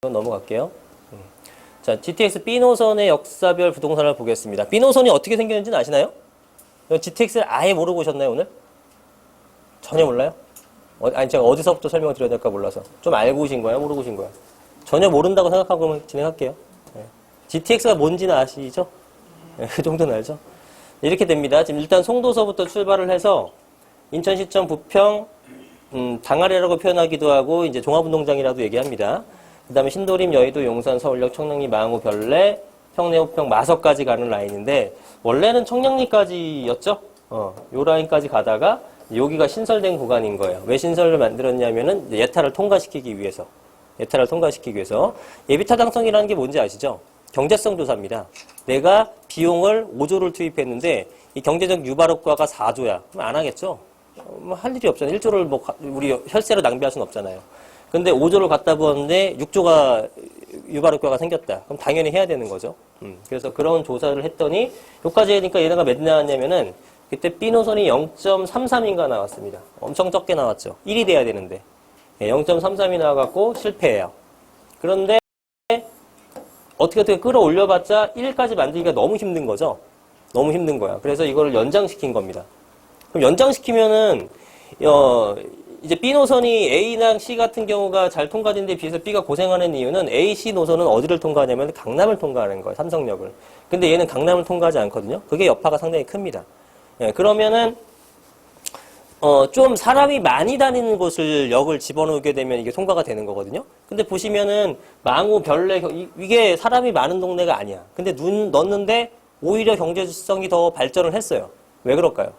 넘어갈게요. 자, GTX B노선의 역사별 부동산을 보겠습니다. B노선이 어떻게 생겼는지는 아시나요? GTX를 아예 모르고 오셨나요, 오늘? 전혀 몰라요? 아니, 제가 어디서부터 설명을 드려야 될까 몰라서. 좀 알고 오신 거예요? 모르고 오신 거예요? 전혀 모른다고 생각하고 진행할게요. GTX가 뭔지는 아시죠? 그 정도는 알죠? 이렇게 됩니다. 지금 일단 송도서부터 출발을 해서 인천시청 부평, 당아래라고 표현하기도 하고, 이제 종합운동장이라도 얘기합니다. 그 다음에 신도림, 여의도, 용산, 서울역, 청량리, 망우, 별내, 평내, 호평, 마석까지 가는 라인인데, 원래는 청량리까지였죠? 요 라인까지 가다가, 여기가 신설된 구간인 거예요. 왜 신설을 만들었냐면은, 예타를 통과시키기 위해서. 예타를 통과시키기 위해서. 예비타당성이라는 게 뭔지 아시죠? 경제성 조사입니다. 내가 비용을 5조를 투입했는데, 이 경제적 유발효과가 4조야. 그럼 안 하겠죠? 뭐 할 일이 없잖아요. 1조를 뭐, 우리 혈세로 낭비할 수는 없잖아요. 근데 5조를 갖다 부었는데 6조가 유발효과가 생겼다. 그럼 당연히 해야 되는 거죠. 그래서 그런 조사를 했더니 여기까지 하니까 얘네가 몇 나왔냐면은 그때 B노선이 0.33인가 나왔습니다. 엄청 적게 나왔죠. 1이 돼야 되는데 0.33이 나와갖고 실패해요. 그런데 어떻게 끌어올려봤자 1까지 만들기가 너무 힘든 거죠. 너무 힘든 거야. 그래서 이거를 연장시킨 겁니다. 그럼 연장시키면은 이제 B노선이 A랑 C 같은 경우가 잘 통과된 데 비해서 B가 고생하는 이유는 A, C 노선은 어디를 통과하냐면 강남을 통과하는 거예요. 삼성역을. 근데 얘는 강남을 통과하지 않거든요. 그게 여파가 상당히 큽니다. 예, 그러면은 좀 사람이 많이 다니는 곳을 역을 집어넣게 되면 이게 통과가 되는 거거든요. 근데 보시면은 망우, 별내 이게 사람이 많은 동네가 아니야. 근데 넣었는데 오히려 경제성이 더 발전을 했어요. 왜 그럴까요?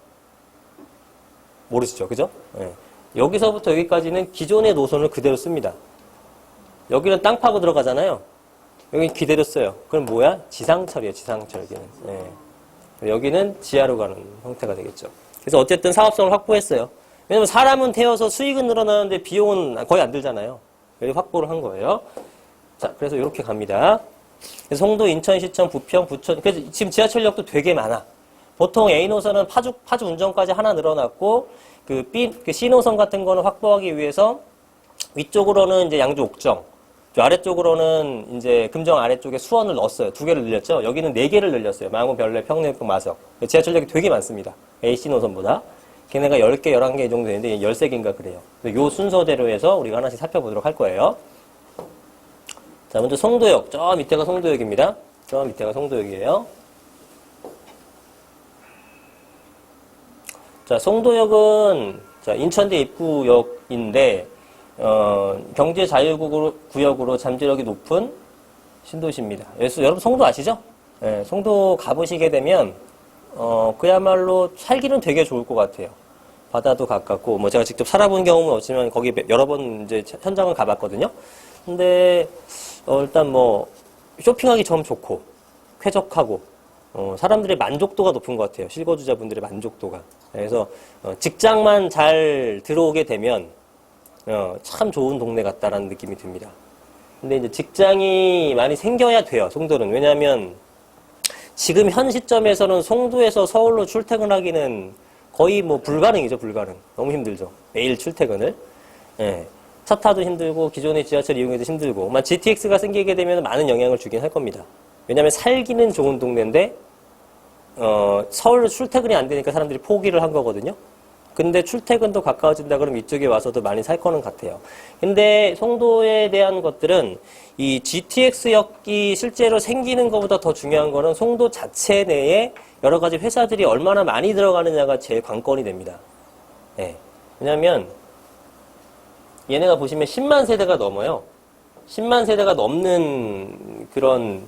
모르시죠, 그죠? 예. 여기서부터 여기까지는 기존의 노선을 그대로 씁니다. 여기는 땅 파고 들어가잖아요. 여기는 그대로 써요. 그럼 뭐야? 지상철이에요, 지상철. 여기는. 네. 여기는 지하로 가는 형태가 되겠죠. 그래서 어쨌든 사업성을 확보했어요. 왜냐면 사람은 태워서 수익은 늘어나는데 비용은 거의 안 들잖아요. 여기 확보를 한 거예요. 자, 그래서 이렇게 갑니다. 그래서 송도, 인천시청, 부평, 부천. 그래서 지금 지하철역도 되게 많아. 보통 A 노선은 파주 운전까지 하나 늘어났고, 그 C 노선 같은 거는 확보하기 위해서 위쪽으로는 이제 양주 옥정, 아래쪽으로는 이제 금정 아래쪽에 수원을 넣었어요. 2개를 늘렸죠. 여기는 4개를 늘렸어요. 망우, 별내, 평내, 호평, 마석. 지하철역이 되게 많습니다. A, C 노선보다. 걔네가 10개, 11개 이 정도 되는데 13개인가 그래요. 요 순서대로 해서 우리가 하나씩 살펴보도록 할 거예요. 자, 먼저 송도역. 저 밑에가 송도역입니다. 저 밑에가 송도역이에요. 자, 송도역은 자, 인천대 입구역인데 경제자유구역으로 잠재력이 높은 신도시입니다. 여러분 송도 아시죠? 네, 송도 가보시게 되면 그야말로 살기는 되게 좋을 것 같아요. 바다도 가깝고 뭐 제가 직접 살아본 경험은 없지만 거기 여러 번 이제 현장을 가봤거든요. 근데 일단 뭐 쇼핑하기 좀 좋고 쾌적하고 사람들의 만족도가 높은 것 같아요. 실거주자분들의 만족도가. 그래서 직장만 잘 들어오게 되면 참 좋은 동네 같다라는 느낌이 듭니다. 근데 이제 직장이 많이 생겨야 돼요. 송도는. 왜냐하면 지금 현 시점에서는 송도에서 서울로 출퇴근하기는 거의 뭐 불가능이죠. 불가능. 너무 힘들죠. 매일 출퇴근을. 예. 차 타도 힘들고 기존의 지하철 이용해도 힘들고 GTX가 생기게 되면 많은 영향을 주긴 할 겁니다. 왜냐하면 살기는 좋은 동네인데 서울로 출퇴근이 안 되니까 사람들이 포기를 한 거거든요. 근데 출퇴근도 가까워진다 그러면 이쪽에 와서도 많이 살 거는 같아요. 근데 송도에 대한 것들은 이 GTX역이 실제로 생기는 것보다 더 중요한 거는 송도 자체 내에 여러 가지 회사들이 얼마나 많이 들어가느냐가 제일 관건이 됩니다. 네. 왜냐하면 얘네가 보시면 10만 세대가 넘어요. 10만 세대가 넘는 그런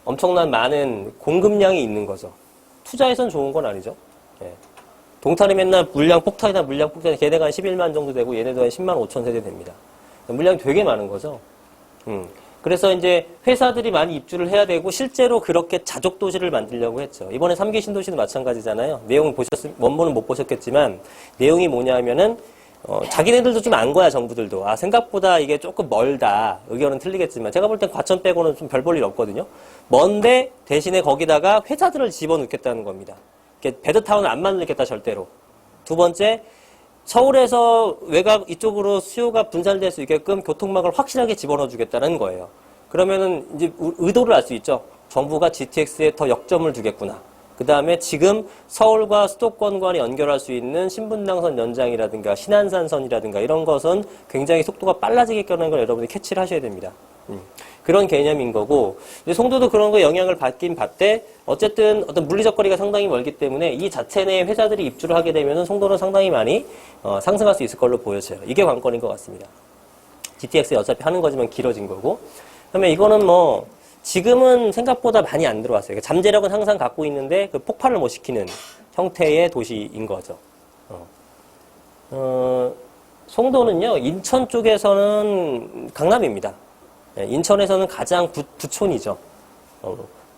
엄청난 많은 공급량이 있는 거죠. 투자해선 좋은 건 아니죠. 예. 동탄이 맨날 물량 폭탄이다, 걔네가 한 11만 정도 되고 얘네도 한 10만 5천 세대 됩니다. 물량이 되게 많은 거죠. 그래서 이제 회사들이 많이 입주를 해야 되고 실제로 그렇게 자족 도시를 만들려고 했죠. 이번에 3기 신도시도 마찬가지잖아요. 내용을 원본은 못 보셨겠지만 내용이 뭐냐면은 자기네들도 좀 안 거야, 정부들도. 생각보다 이게 조금 멀다. 의견은 틀리겠지만. 제가 볼 땐 과천 빼고는 좀 별 볼 일 없거든요. 먼데 대신에 거기다가 회사들을 집어넣겠다는 겁니다. 베드타운을 안 만들겠다, 절대로. 두 번째, 서울에서 외곽 이쪽으로 수요가 분산될 수 있게끔 교통망을 확실하게 집어넣어 주겠다는 거예요. 그러면은 이제 의도를 알 수 있죠. 정부가 GTX에 더 역점을 두겠구나. 그 다음에 지금 서울과 수도권과 연결할 수 있는 신분당선 연장이라든가 신안산선이라든가 이런 것은 굉장히 속도가 빨라지겠다는 걸 여러분이 캐치를 하셔야 됩니다. 그런 개념인 거고, 이제 송도도 그런 거 영향을 받긴 받되, 어쨌든 어떤 물리적 거리가 상당히 멀기 때문에 이 자체 내에 회사들이 입주를 하게 되면 송도는 상당히 많이 상승할 수 있을 걸로 보여져요. 이게 관건인 것 같습니다. GTX 어차피 하는 거지만 길어진 거고. 그러면 이거는 뭐, 지금은 생각보다 많이 안 들어왔어요. 그러니까 잠재력은 항상 갖고 있는데 그 폭발을 못 시키는 형태의 도시인 거죠. 송도는요, 인천 쪽에서는 강남입니다. 인천에서는 가장 부촌이죠.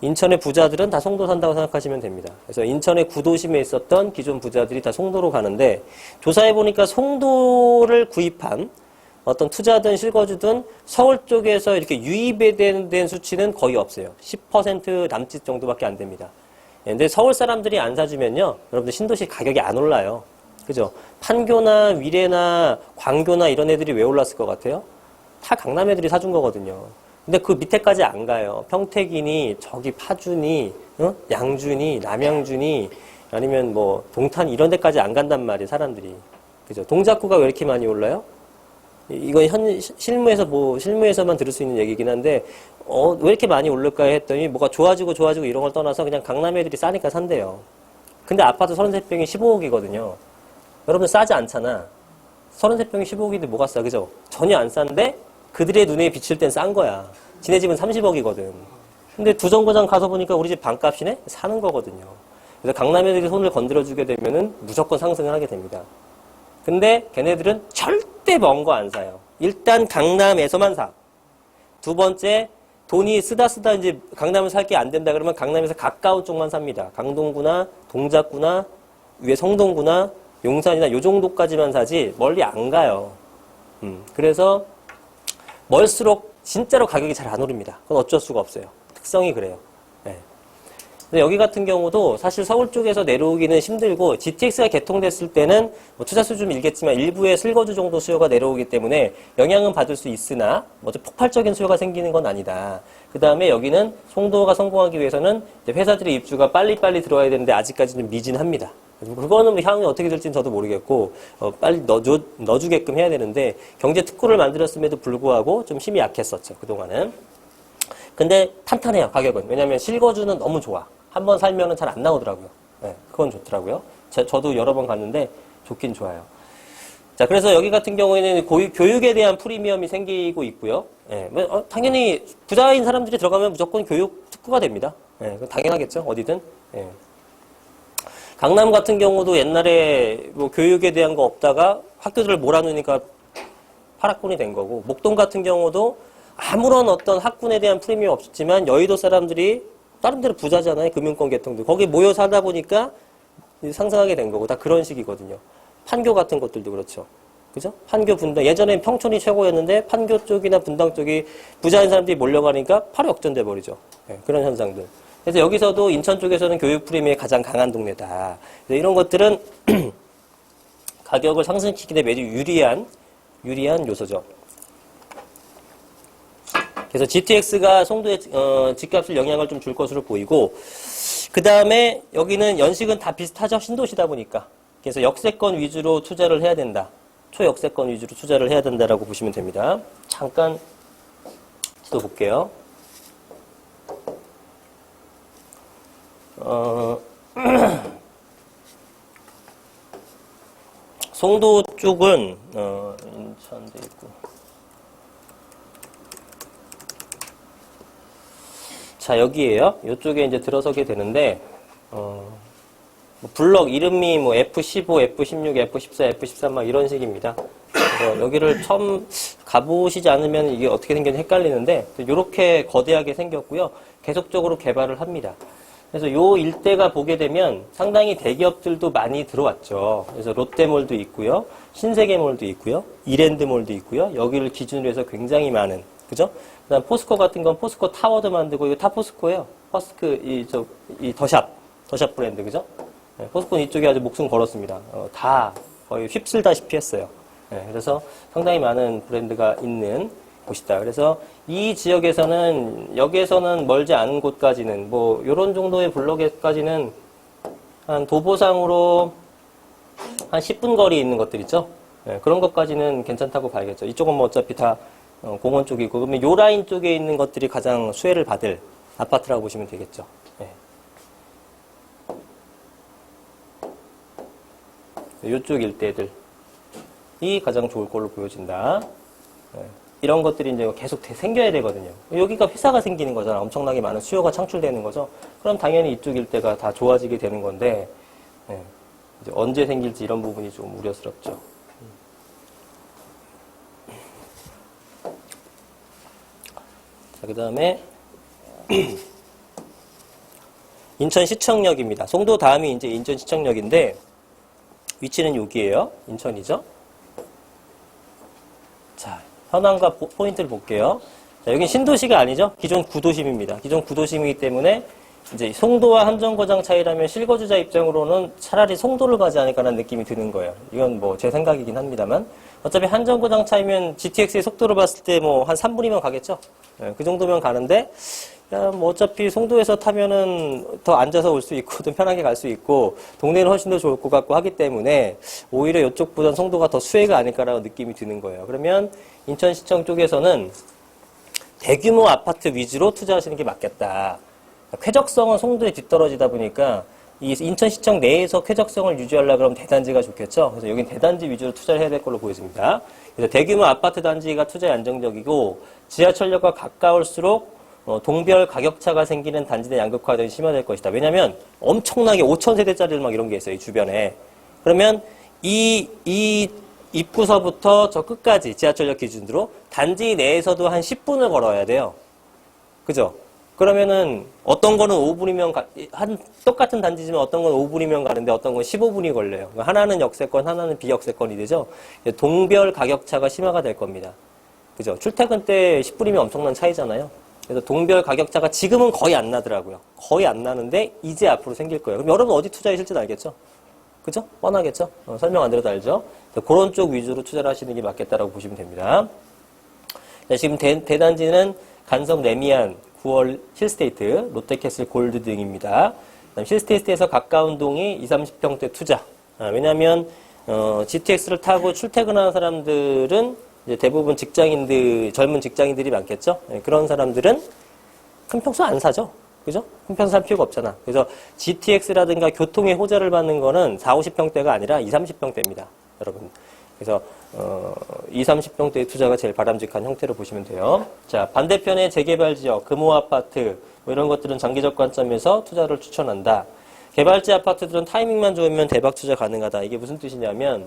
인천의 부자들은 다 송도 산다고 생각하시면 됩니다. 그래서 인천의 구도심에 있었던 기존 부자들이 다 송도로 가는데, 조사해보니까 송도를 구입한 어떤 투자든 실거주든 서울 쪽에서 이렇게 유입에 된 수치는 거의 없어요. 10% 남짓 정도밖에 안 됩니다. 근데 서울 사람들이 안 사주면요, 여러분들 신도시 가격이 안 올라요. 그죠? 판교나 위례나 광교나 이런 애들이 왜 올랐을 것 같아요? 다 강남 애들이 사준 거거든요. 근데 그 밑에까지 안 가요. 평택이니, 저기 파주니, 양주니, 남양주니, 아니면 뭐 동탄 이런 데까지 안 간단 말이에요, 사람들이. 그죠? 동작구가 왜 이렇게 많이 올라요? 이건 실무에서만 들을 수 있는 얘기긴 한데, 왜 이렇게 많이 오를까 했더니, 뭐가 좋아지고 이런 걸 떠나서 그냥 강남 애들이 싸니까 산대요. 근데 아파트 33평이 15억이거든요. 여러분 싸지 않잖아. 33평이 15억인데 뭐가 싸, 그죠? 전혀 안 싼데, 그들의 눈에 비칠 땐 싼 거야. 지네 집은 30억이거든. 근데 두 정거장 가서 보니까 우리 집 반값이네? 사는 거거든요. 그래서 강남 애들이 손을 건드려주게 되면은 무조건 상승을 하게 됩니다. 근데 걔네들은 절대 먼 거 안 사요. 일단 강남에서만 사. 두 번째, 돈이 쓰다 이제 강남을 살 게 안 된다 그러면 강남에서 가까운 쪽만 삽니다. 강동구나 동작구나 위에 성동구나 용산이나 요 정도까지만 사지 멀리 안 가요. 그래서 멀수록 진짜로 가격이 잘 안 오릅니다. 그건 어쩔 수가 없어요. 특성이 그래요. 네. 근데 여기 같은 경우도 사실 서울 쪽에서 내려오기는 힘들고 GTX가 개통됐을 때는 뭐 투자수 좀 일겠지만 일부의 실거주 정도 수요가 내려오기 때문에 영향은 받을 수 있으나 뭐 폭발적인 수요가 생기는 건 아니다. 그 다음에 여기는 송도가 성공하기 위해서는 이제 회사들의 입주가 빨리빨리 들어와야 되는데 아직까지는 미진합니다. 그거는 뭐 향후에 어떻게 될지는 저도 모르겠고 빨리 넣어주게끔 해야 되는데 경제 특구를 만들었음에도 불구하고 좀 힘이 약했었죠. 그동안은. 근데 탄탄해요, 가격은. 왜냐면 실거주는 너무 좋아. 한번 살면은 잘 안 나오더라고요. 네, 그건 좋더라고요. 저도 여러 번 갔는데 좋긴 좋아요. 자, 그래서 여기 같은 경우에는 교육에 대한 프리미엄이 생기고 있고요. 네, 당연히 부자인 사람들이 들어가면 무조건 교육 특구가 됩니다. 네, 당연하겠죠, 어디든. 네. 강남 같은 경우도 옛날에 뭐 교육에 대한 거 없다가 학교들을 몰아넣으니까 파락군이 된 거고, 목동 같은 경우도 아무런 어떤 학군에 대한 프리미엄 없었지만 여의도 사람들이 다른 데로 부자잖아요. 금융권 계통도. 거기 모여 살다 보니까 상승하게 된 거고 다 그런 식이거든요. 판교 같은 것들도 그렇죠. 그죠? 판교 분당. 예전엔 평촌이 최고였는데 판교 쪽이나 분당 쪽이 부자인 사람들이 몰려가니까 바로 역전돼 버리죠. 네, 그런 현상들. 그래서 여기서도 인천 쪽에서는 교육 프리미엄이 가장 강한 동네다. 이런 것들은 가격을 상승시키는 매우 유리한 요소죠. 그래서 GTX가 송도의 집값을 영향을 좀 줄 것으로 보이고, 그 다음에 여기는 연식은 다 비슷하죠. 신도시다 보니까. 그래서 역세권 위주로 투자를 해야 된다. 초역세권 위주로 투자를 해야 된다라고 보시면 됩니다. 잠깐 지도 볼게요. 송도 쪽은 인천도 있고. 자, 여기에요. 이쪽에 이제 들어서게 되는데, 블럭 이름이 뭐 F15, F16, F14, F13 막 이런 식입니다. 그래서 여기를 처음 가보시지 않으면 이게 어떻게 생겼는지 헷갈리는데, 이렇게 거대하게 생겼고요. 계속적으로 개발을 합니다. 그래서 요 일대가 보게 되면 상당히 대기업들도 많이 들어왔죠. 그래서 롯데몰도 있고요. 신세계몰도 있고요. 이랜드몰도 있고요. 여기를 기준으로 해서 굉장히 많은, 그죠? 그 다음 포스코 같은 건 포스코 타워도 만들고, 이거 다 포스코예요. 더샵 브랜드, 그죠? 네, 포스코는 이쪽에 아주 목숨 걸었습니다. 다 거의 휩쓸다시피 했어요. 예, 그래서 상당히 많은 브랜드가 있는 곳이다. 그래서 이 지역에서는 여기에서는 멀지 않은 곳까지는 뭐 이런 정도의 블록에까지는 한 도보상으로 한 10분 거리에 있는 것들 있죠. 예, 그런 것까지는 괜찮다고 봐야겠죠. 이쪽은 뭐 어차피 다 공원 쪽이고 그러면 요 라인 쪽에 있는 것들이 가장 수혜를 받을 아파트라고 보시면 되겠죠. 예. 요쪽 일대들이 가장 좋을 걸로 보여진다. 예. 이런 것들이 이제 계속 생겨야 되거든요. 여기가 회사가 생기는 거잖아. 엄청나게 많은 수요가 창출되는 거죠. 그럼 당연히 이쪽 일대가 다 좋아지게 되는 건데, 예. 이제 언제 생길지 이런 부분이 좀 우려스럽죠. 자, 그 다음에, 인천시청역입니다. 송도 다음이 이제 인천시청역인데, 위치는 여기에요. 인천이죠. 자, 현황과 포인트를 볼게요. 자, 여긴 신도시가 아니죠. 기존 구도심입니다. 기존 구도심이기 때문에 이제 송도와 함정거장 차이라면 실거주자 입장으로는 차라리 송도를 가지 않을까라는 느낌이 드는 거예요. 이건 뭐 제 생각이긴 합니다만 어차피 함정거장 차이면 GTX의 속도를 봤을 때 뭐 한 3분이면 가겠죠. 네, 그 정도면 가는데 야, 뭐 어차피 송도에서 타면은 더 앉아서 올 수 있고 좀 편하게 갈 수 있고 동네는 훨씬 더 좋을 것 같고 하기 때문에 오히려 이쪽보다는 송도가 더 수혜가 아닐까라는 느낌이 드는 거예요. 그러면 인천시청 쪽에서는 대규모 아파트 위주로 투자하시는 게 맞겠다. 쾌적성은 송도에 뒤떨어지다 보니까 이 인천시청 내에서 쾌적성을 유지하려고 그러면 대단지가 좋겠죠. 그래서 여긴 대단지 위주로 투자를 해야 될 걸로 보여집니다. 그래서 대규모 아파트 단지가 투자에 안정적이고 지하철역과 가까울수록 동별 가격차가 생기는 단지 내 양극화 등이 심화될 것이다. 왜냐하면 엄청나게 5,000세대짜리 막 이런 게 있어요. 이 주변에. 그러면 이 입구서부터 저 끝까지 지하철역 기준으로 단지 내에서도 한 10분을 걸어야 돼요. 그죠? 그러면은 어떤 거는 5분이면 똑같은 단지지만 어떤 건 5분이면 가는데 어떤 건 15분이 걸려요. 하나는 역세권, 하나는 비역세권이 되죠. 동별 가격차가 심화가 될 겁니다. 그죠? 출퇴근 때 10분이면 엄청난 차이잖아요. 그래서 동별 가격차가 지금은 거의 안 나더라고요. 거의 안 나는데 이제 앞으로 생길 거예요. 그럼 여러분 어디 투자하실지 알겠죠? 그죠? 뻔하겠죠? 설명 안 드려도 알죠? 그런 쪽 위주로 투자를 하시는 게 맞겠다라고 보시면 됩니다. 자, 지금 대단지는 간성 레미안, 9월 힐스테이트, 롯데캐슬 골드 등입니다. 힐스테이트에서 가까운 동이 20, 30평대 투자. 왜냐하면 GTX를 타고 출퇴근하는 사람들은 이제 대부분 젊은 직장인들이 많겠죠. 그런 사람들은 큰 평수 안 사죠. 그죠? 큰 평수 살 필요가 없잖아. 그래서 GTX라든가 교통의 호재를 받는 거는 40, 50평대가 아니라 20, 30평대입니다. 여러분. 그래서 20, 30평대의 투자가 제일 바람직한 형태로 보시면 돼요. 자, 반대편의 재개발 지역, 금호 아파트 뭐 이런 것들은 장기적 관점에서 투자를 추천한다. 개발지 아파트들은 타이밍만 좋으면 대박 투자 가능하다. 이게 무슨 뜻이냐면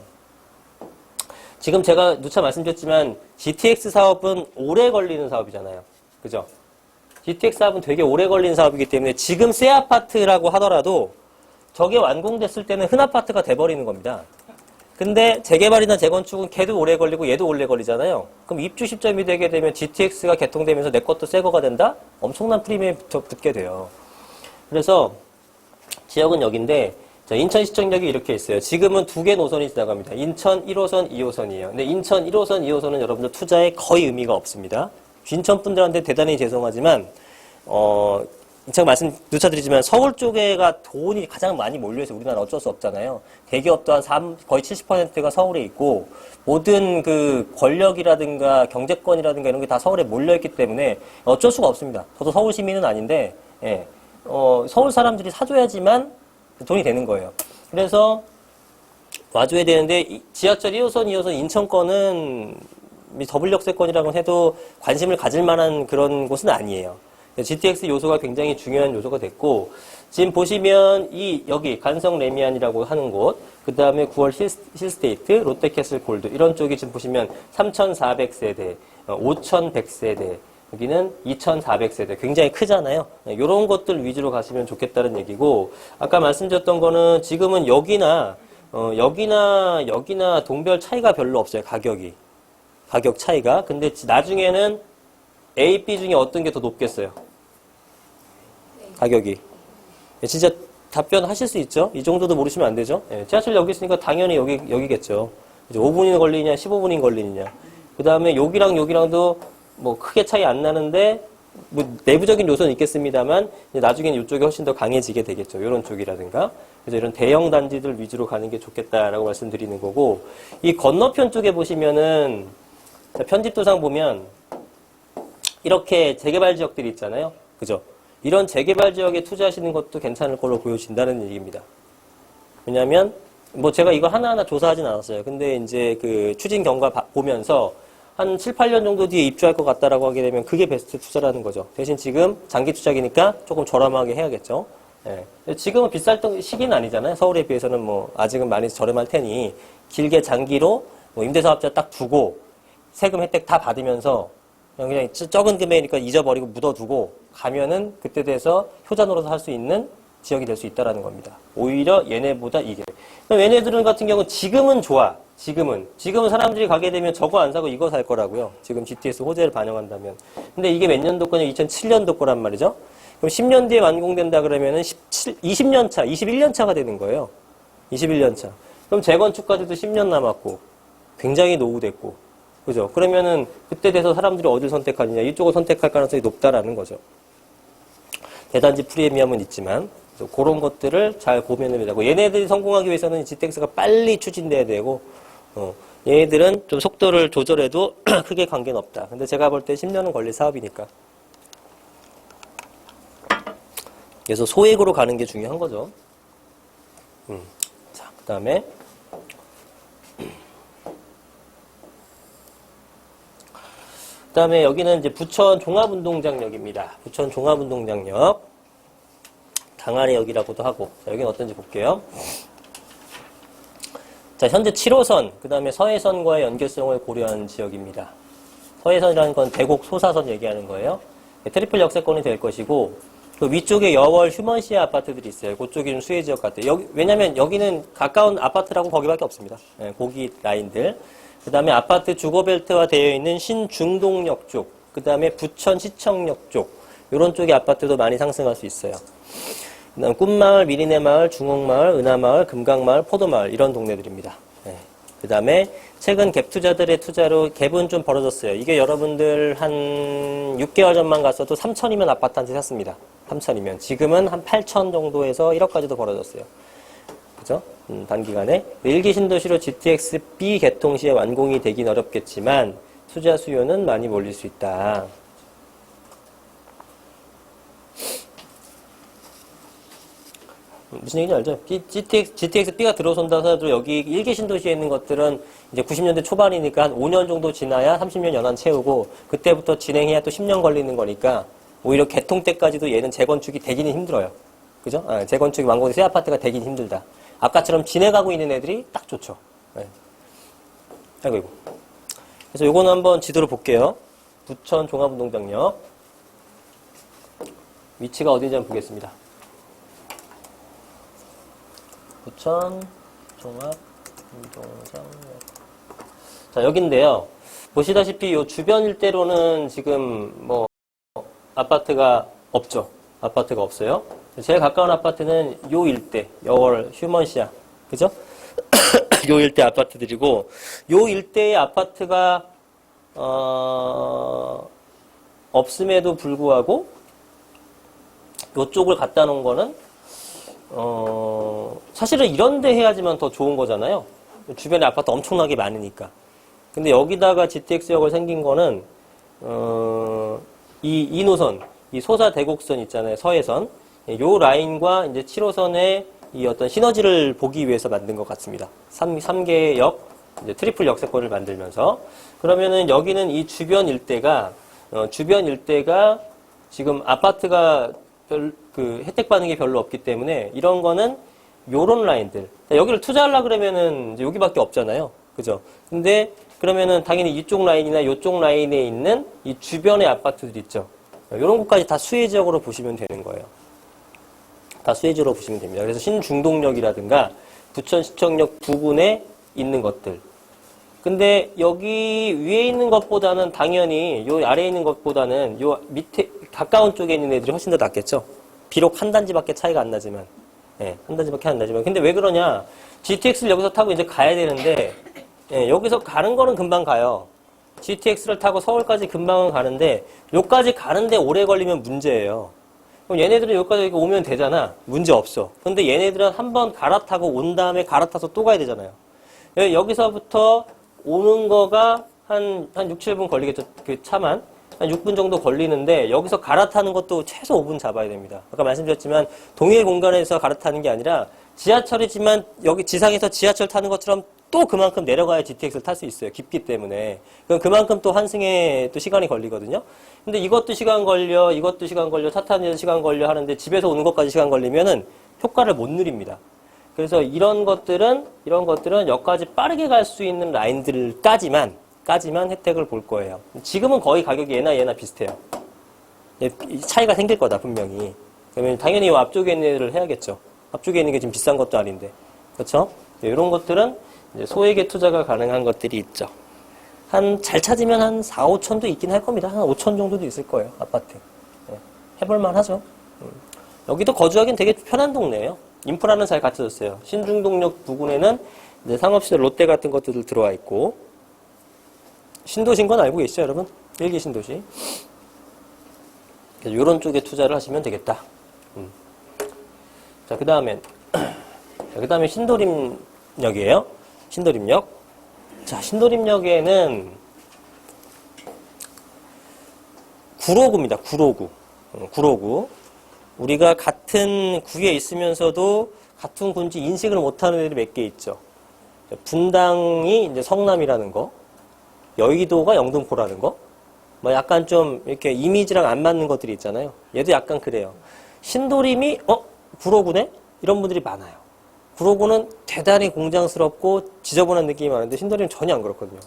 지금 제가 누차 말씀드렸지만 GTX 사업은 오래 걸리는 사업이잖아요. 그죠? GTX 사업은 되게 오래 걸리는 사업이기 때문에 지금 새 아파트라고 하더라도 저게 완공됐을 때는 흔 아파트가 돼버리는 겁니다. 근데 재개발이나 재건축은 걔도 오래 걸리고 얘도 오래 걸리잖아요. 그럼 입주 시점이 되게 되면 GTX가 개통되면서 내 것도 새 거가 된다? 엄청난 프리미엄이 붙게 돼요. 그래서 지역은 여기인데 자, 인천시청역이 이렇게 있어요. 지금은 2개 노선이 지나갑니다. 인천 1호선, 2호선이에요. 근데 인천 1호선, 2호선은 여러분들 투자에 거의 의미가 없습니다. 인천 분들한테 대단히 죄송하지만 제가 말씀 누차드리지만 서울 쪽에가 돈이 가장 많이 몰려있어요. 우리나라 어쩔 수 없잖아요. 대기업도 거의 70%가 서울에 있고 모든 그 권력이라든가 경제권이라든가 이런 게 다 서울에 몰려있기 때문에 어쩔 수가 없습니다. 저도 서울 시민은 아닌데 서울 사람들이 사줘야지만 돈이 되는 거예요. 그래서 와줘야 되는데 지하철 1호선, 2호선 인천권은 더블역세권이라고 해도 관심을 가질 만한 그런 곳은 아니에요. GTX 요소가 굉장히 중요한 요소가 됐고 지금 보시면 여기 간성 레미안이라고 하는 곳, 그 다음에 9월 힐스테이트, 롯데캐슬 골드 이런 쪽이 지금 보시면 3,400세대, 5,100세대, 여기는 2,400세대 굉장히 크잖아요. 이런 것들 위주로 가시면 좋겠다는 얘기고 아까 말씀드렸던 거는 지금은 여기나 동별 차이가 별로 없어요. 가격 차이가. 근데 나중에는 A, B 중에 어떤 게 더 높겠어요? 가격이. 진짜 답변하실 수 있죠? 이 정도도 모르시면 안 되죠? 예, 지하철 여기 있으니까 당연히 여기겠죠. 이제 5분이 걸리냐, 15분이 걸리느냐. 그 다음에 여기랑 여기랑도 뭐 크게 차이 안 나는데, 뭐 내부적인 요소는 있겠습니다만, 이제 나중에는 이쪽이 훨씬 더 강해지게 되겠죠. 이런 쪽이라든가. 그래서 이런 대형 단지들 위주로 가는 게 좋겠다라고 말씀드리는 거고, 이 건너편 쪽에 보시면은, 자, 편집도상 보면, 이렇게 재개발 지역들이 있잖아요. 그죠? 이런 재개발 지역에 투자하시는 것도 괜찮을 걸로 보여진다는 얘기입니다. 왜냐면, 뭐 제가 이거 하나하나 조사하진 않았어요. 근데 이제 그 추진 경과 보면서 한 7, 8년 정도 뒤에 입주할 것 같다라고 하게 되면 그게 베스트 투자라는 거죠. 대신 지금 장기 투자기니까 조금 저렴하게 해야겠죠. 예. 지금은 비쌀 시기는 아니잖아요. 서울에 비해서는 뭐 아직은 많이 저렴할 테니 길게 장기로 뭐 임대사업자 딱 두고 세금 혜택 다 받으면서 그냥 적은 금액이니까 잊어버리고 묻어두고 가면은 그때 돼서 효자 노릇을 할 수 있는 지역이 될 수 있다라는 겁니다. 오히려 얘네보다 이게. 얘네들은 같은 경우는 지금은 좋아. 지금은 사람들이 가게 되면 저거 안 사고 이거 살 거라고요. 지금 GTS 호재를 반영한다면. 근데 이게 몇 년도 거냐? 2007년도 거란 말이죠. 그럼 10년 뒤에 완공된다 그러면은 20년 차, 21년 차가 되는 거예요. 21년 차. 그럼 재건축까지도 10년 남았고 굉장히 노후됐고. 그죠? 그러면은 그때 돼서 사람들이 어딜 선택하느냐? 이쪽을 선택할 가능성이 높다라는 거죠. 대단지 프리미엄은 있지만 그런 것들을 잘 고민을 하고 얘네들이 성공하기 위해서는 GTX가 빨리 추진돼야 되고 얘네들은 좀 속도를 조절해도 크게 관계는 없다. 근데 제가 볼 때 10년은 걸릴 사업이니까. 그래서 소액으로 가는 게 중요한 거죠. 자, 그 다음에 여기는 이제 부천 종합운동장역입니다. 부천 종합운동장역. 강아리역이라고도 하고. 자, 여기는 어떤지 볼게요. 자, 현재 7호선, 그 다음에 서해선과의 연결성을 고려한 지역입니다. 서해선이라는 건 대곡 소사선 얘기하는 거예요. 트리플 역세권이 될 것이고, 그 위쪽에 여월 휴먼시아 아파트들이 있어요. 그쪽이 좀 수혜 지역 같아요. 왜냐면 여기는 가까운 아파트라고 거기밖에 없습니다. 고기 라인들. 그 다음에 아파트 주거벨트화 되어 있는 신중동역 쪽, 그 다음에 부천시청역 쪽, 이런 쪽의 아파트도 많이 상승할 수 있어요. 그 다음 꿈마을, 미리네마을, 중흥마을, 은하마을, 금강마을, 포도마을 이런 동네들입니다. 그 다음에 최근 갭 투자들의 투자로 갭은 좀 벌어졌어요. 이게 여러분들 한 6개월 전만 갔어도 3천이면 아파트 한 채 샀습니다. 3천이면. 지금은 한 8천 정도에서 1억까지도 벌어졌어요. 그죠? 단기간에. 1기 신도시로 GTX B 개통 시에 완공이 되긴 어렵겠지만 투자 수요는 많이 몰릴 수 있다. 무슨 얘기인지 알죠? GTX B가 들어선다 하더라도 여기 1기 신도시에 있는 것들은 이제 90년대 초반이니까 한 5년 정도 지나야 30년 연한 채우고 그때부터 진행해야 또 10년 걸리는 거니까 오히려 개통 때까지도 얘는 재건축이 되기는 힘들어요. 그죠? 재건축이 완공돼서 새 아파트가 되긴 힘들다. 아까처럼 진행하고 있는 애들이 딱 좋죠. 네. 아이고. 그래서 요거는 한번 지도로 볼게요. 부천 종합운동장역. 위치가 어딘지 한번 보겠습니다. 부천 종합운동장역. 자, 여긴데요. 보시다시피 요 주변 일대로는 지금 뭐 아파트가 없죠. 아파트가 없어요. 제일 가까운 아파트는 요 일대, 여월 휴먼시아. 그죠? 요 일대 아파트들이고, 요 일대의 아파트가, 없음에도 불구하고, 요쪽을 갖다 놓은 거는, 사실은 이런 데 해야지만 더 좋은 거잖아요. 주변에 아파트 엄청나게 많으니까. 근데 여기다가 GTX역을 생긴 거는, 이 노선, 이 소사 대곡선 있잖아요. 서해선. 요 라인과 이제 7호선의 이 어떤 시너지를 보기 위해서 만든 것 같습니다. 3개의 역, 이제 트리플 역세권을 만들면서. 그러면은 여기는 이 주변 일대가 지금 아파트가 혜택 받는 게 별로 없기 때문에 이런 거는 요런 라인들. 여기를 투자하려고 그러면은 이제 여기밖에 없잖아요. 그죠? 근데 그러면은 당연히 이쪽 라인이나 요쪽 라인에 있는 이 주변의 아파트들 있죠. 요런 것까지 다 수혜 지역으로 보시면 되는 거예요. 다 수혜지로 보시면 됩니다. 그래서 신중동역이라든가 부천시청역 부근에 있는 것들. 근데 여기 위에 있는 것보다는 당연히 요 아래에 있는 것보다는 요 밑에 가까운 쪽에 있는 애들이 훨씬 더 낫겠죠. 비록 한 단지밖에 차이가 안 나지만. 예, 한 단지밖에 안 나지만. 근데 왜 그러냐? GTX를 여기서 타고 이제 가야 되는데, 예, 여기서 가는 거는 금방 가요. GTX를 타고 서울까지 금방은 가는데, 여기까지 가는데 오래 걸리면 문제예요. 그럼 얘네들은 여기까지 오면 되잖아. 문제 없어. 근데 얘네들은 한번 갈아타고 온 다음에 갈아타서 또 가야 되잖아요. 여기서부터 오는 거가 한 6, 7분 걸리겠죠. 그 차만. 한 6분 정도 걸리는데 여기서 갈아타는 것도 최소 5분 잡아야 됩니다. 아까 말씀드렸지만 동일 공간에서 갈아타는 게 아니라 지하철이지만 여기 지상에서 지하철 타는 것처럼 또 그만큼 내려가야 GTX를 탈 수 있어요. 깊기 때문에. 그럼 그만큼 또 환승에 또 시간이 걸리거든요. 근데 이것도 시간 걸려, 이것도 시간 걸려, 차 타는 데도 시간 걸려 하는데 집에서 오는 것까지 시간 걸리면은 효과를 못 누립니다. 그래서 이런 것들은 여기까지 빠르게 갈 수 있는 라인들까지만 혜택을 볼 거예요. 지금은 거의 가격이 얘나 비슷해요. 차이가 생길 거다, 분명히. 그러면 당연히 이 앞쪽에 있는 애들을 해야겠죠. 앞쪽에 있는 게 지금 비싼 것도 아닌데. 그렇죠? 이런 것들은 이제 소액의 투자가 가능한 것들이 있죠. 잘 찾으면 한 4, 5천도 있긴 할 겁니다. 한 5천 정도도 있을 거예요, 아파트. 네, 해볼만 하죠. 여기도 거주하기는 되게 편한 동네예요. 인프라는 잘 갖춰졌어요. 신중동역 부근에는 이제 상업시설 롯데 같은 것들도 들어와 있고, 신도시인 건 알고 계시죠, 여러분? 일기 신도시. 그래서 이런 쪽에 투자를 하시면 되겠다. 자, 그 다음에 신도림역이에요. 신도림역. 자, 신도림역에는 구로구입니다. 구로구. 우리가 같은 구에 있으면서도 같은 군지 인식을 못하는 애들이 몇 개 있죠. 분당이 이제 성남이라는 거, 여의도가 영등포라는 거, 뭐 약간 좀 이렇게 이미지랑 안 맞는 것들이 있잖아요. 얘도 약간 그래요. 신도림이 구로구네? 이런 분들이 많아요. 구로구는 대단히 공장스럽고 지저분한 느낌이 많은데 신도림은 전혀 안 그렇거든요.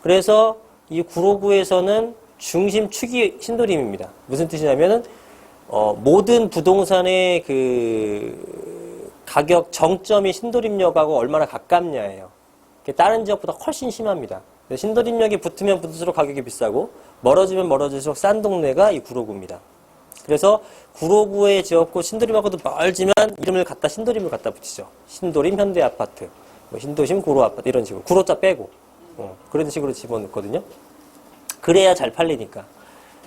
그래서 이 구로구에서는 중심축이 신도림입니다. 무슨 뜻이냐면은 모든 부동산의 그 가격 정점이 신도림역하고 얼마나 가깝냐예요. 다른 지역보다 훨씬 심합니다. 신도림역이 붙으면 붙을수록 가격이 비싸고 멀어지면 멀어질수록 싼 동네가 이 구로구입니다. 그래서 구로구에 지었고 신도림하고도 멀지만 이름을 신도림을 갖다 붙이죠. 신도림 현대아파트, 신도심 구로아파트 이런 식으로 구로자 빼고 그런 식으로 집어넣거든요. 그래야 잘 팔리니까.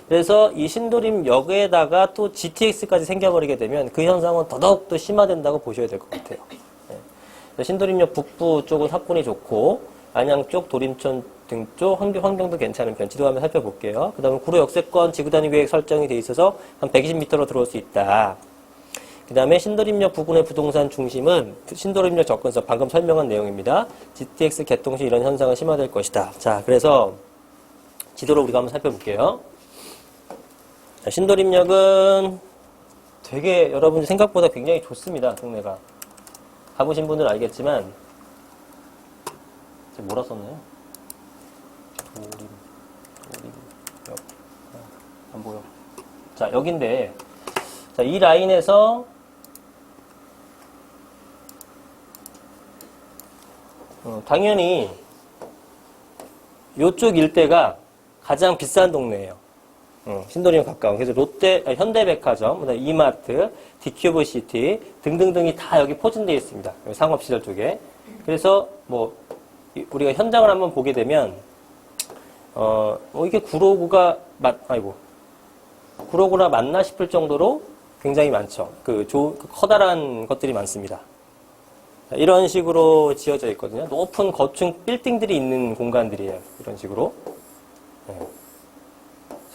그래서 이 신도림역에다가 또 GTX까지 생겨버리게 되면 그 현상은 더더욱 더 심화된다고 보셔야 될 것 같아요. 신도림역 북부 쪽은 사건이 좋고 안양 쪽, 도림천 등 쪽 환경도 괜찮은 편 지도 한번 살펴볼게요. 그 다음에 구로 역세권 지구단위 계획 설정이 돼 있어서 한 120m로 들어올 수 있다. 그 다음에 신도림역 부근의 부동산 중심은 신도림역 접근서 방금 설명한 내용입니다. GTX 개통 시 이런 현상은 심화될 것이다. 자, 그래서 지도를 우리가 한번 살펴볼게요. 자, 신도림역은 되게 여러분 생각보다 굉장히 좋습니다. 동네가. 가보신 분들은 알겠지만 뭐라 썼나요? 도림역. 안 보여. 자, 여긴데, 자, 이 라인에서, 당연히, 요쪽 일대가 가장 비싼 동네예요. 신도림에 가까운. 그래서 현대백화점, 그다음에 이마트, 디큐브시티 등등등이 다 여기 포진되어 있습니다. 여기 상업시설 쪽에. 그래서 우리가 현장을 한번 보게 되면 이게 구로구나 맞나 싶을 정도로 굉장히 많죠. 그 커다란 것들이 많습니다. 이런 식으로 지어져 있거든요. 높은 거층 빌딩들이 있는 공간들이에요. 이런 식으로. 네.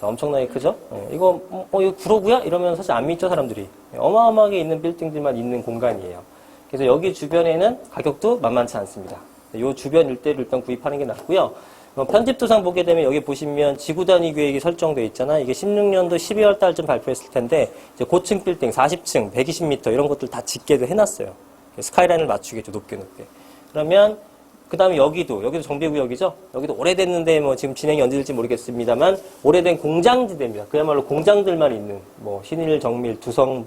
자, 엄청나게 크죠? 네. 이거 구로구야? 이러면 사실 안 믿죠, 사람들이. 어마어마하게 있는 빌딩들만 있는 공간이에요. 그래서 여기 주변에는 가격도 만만치 않습니다. 이 주변 일대를 일단 구입하는 게 낫고요. 편집도상 보게 되면 여기 보시면 지구단위 계획이 설정되어 있잖아요. 이게 16년도 12월 달쯤 발표했을 텐데 이제 고층 빌딩 40층, 120m 이런 것들 다 짓게도 해놨어요. 스카이라인을 맞추겠죠, 높게. 그러면 그 다음에 여기도 정비구역이죠. 여기도 오래됐는데 지금 진행이 언제 될지 모르겠습니다만 오래된 공장지대입니다. 그야말로 공장들만 있는 신일, 정밀, 두성,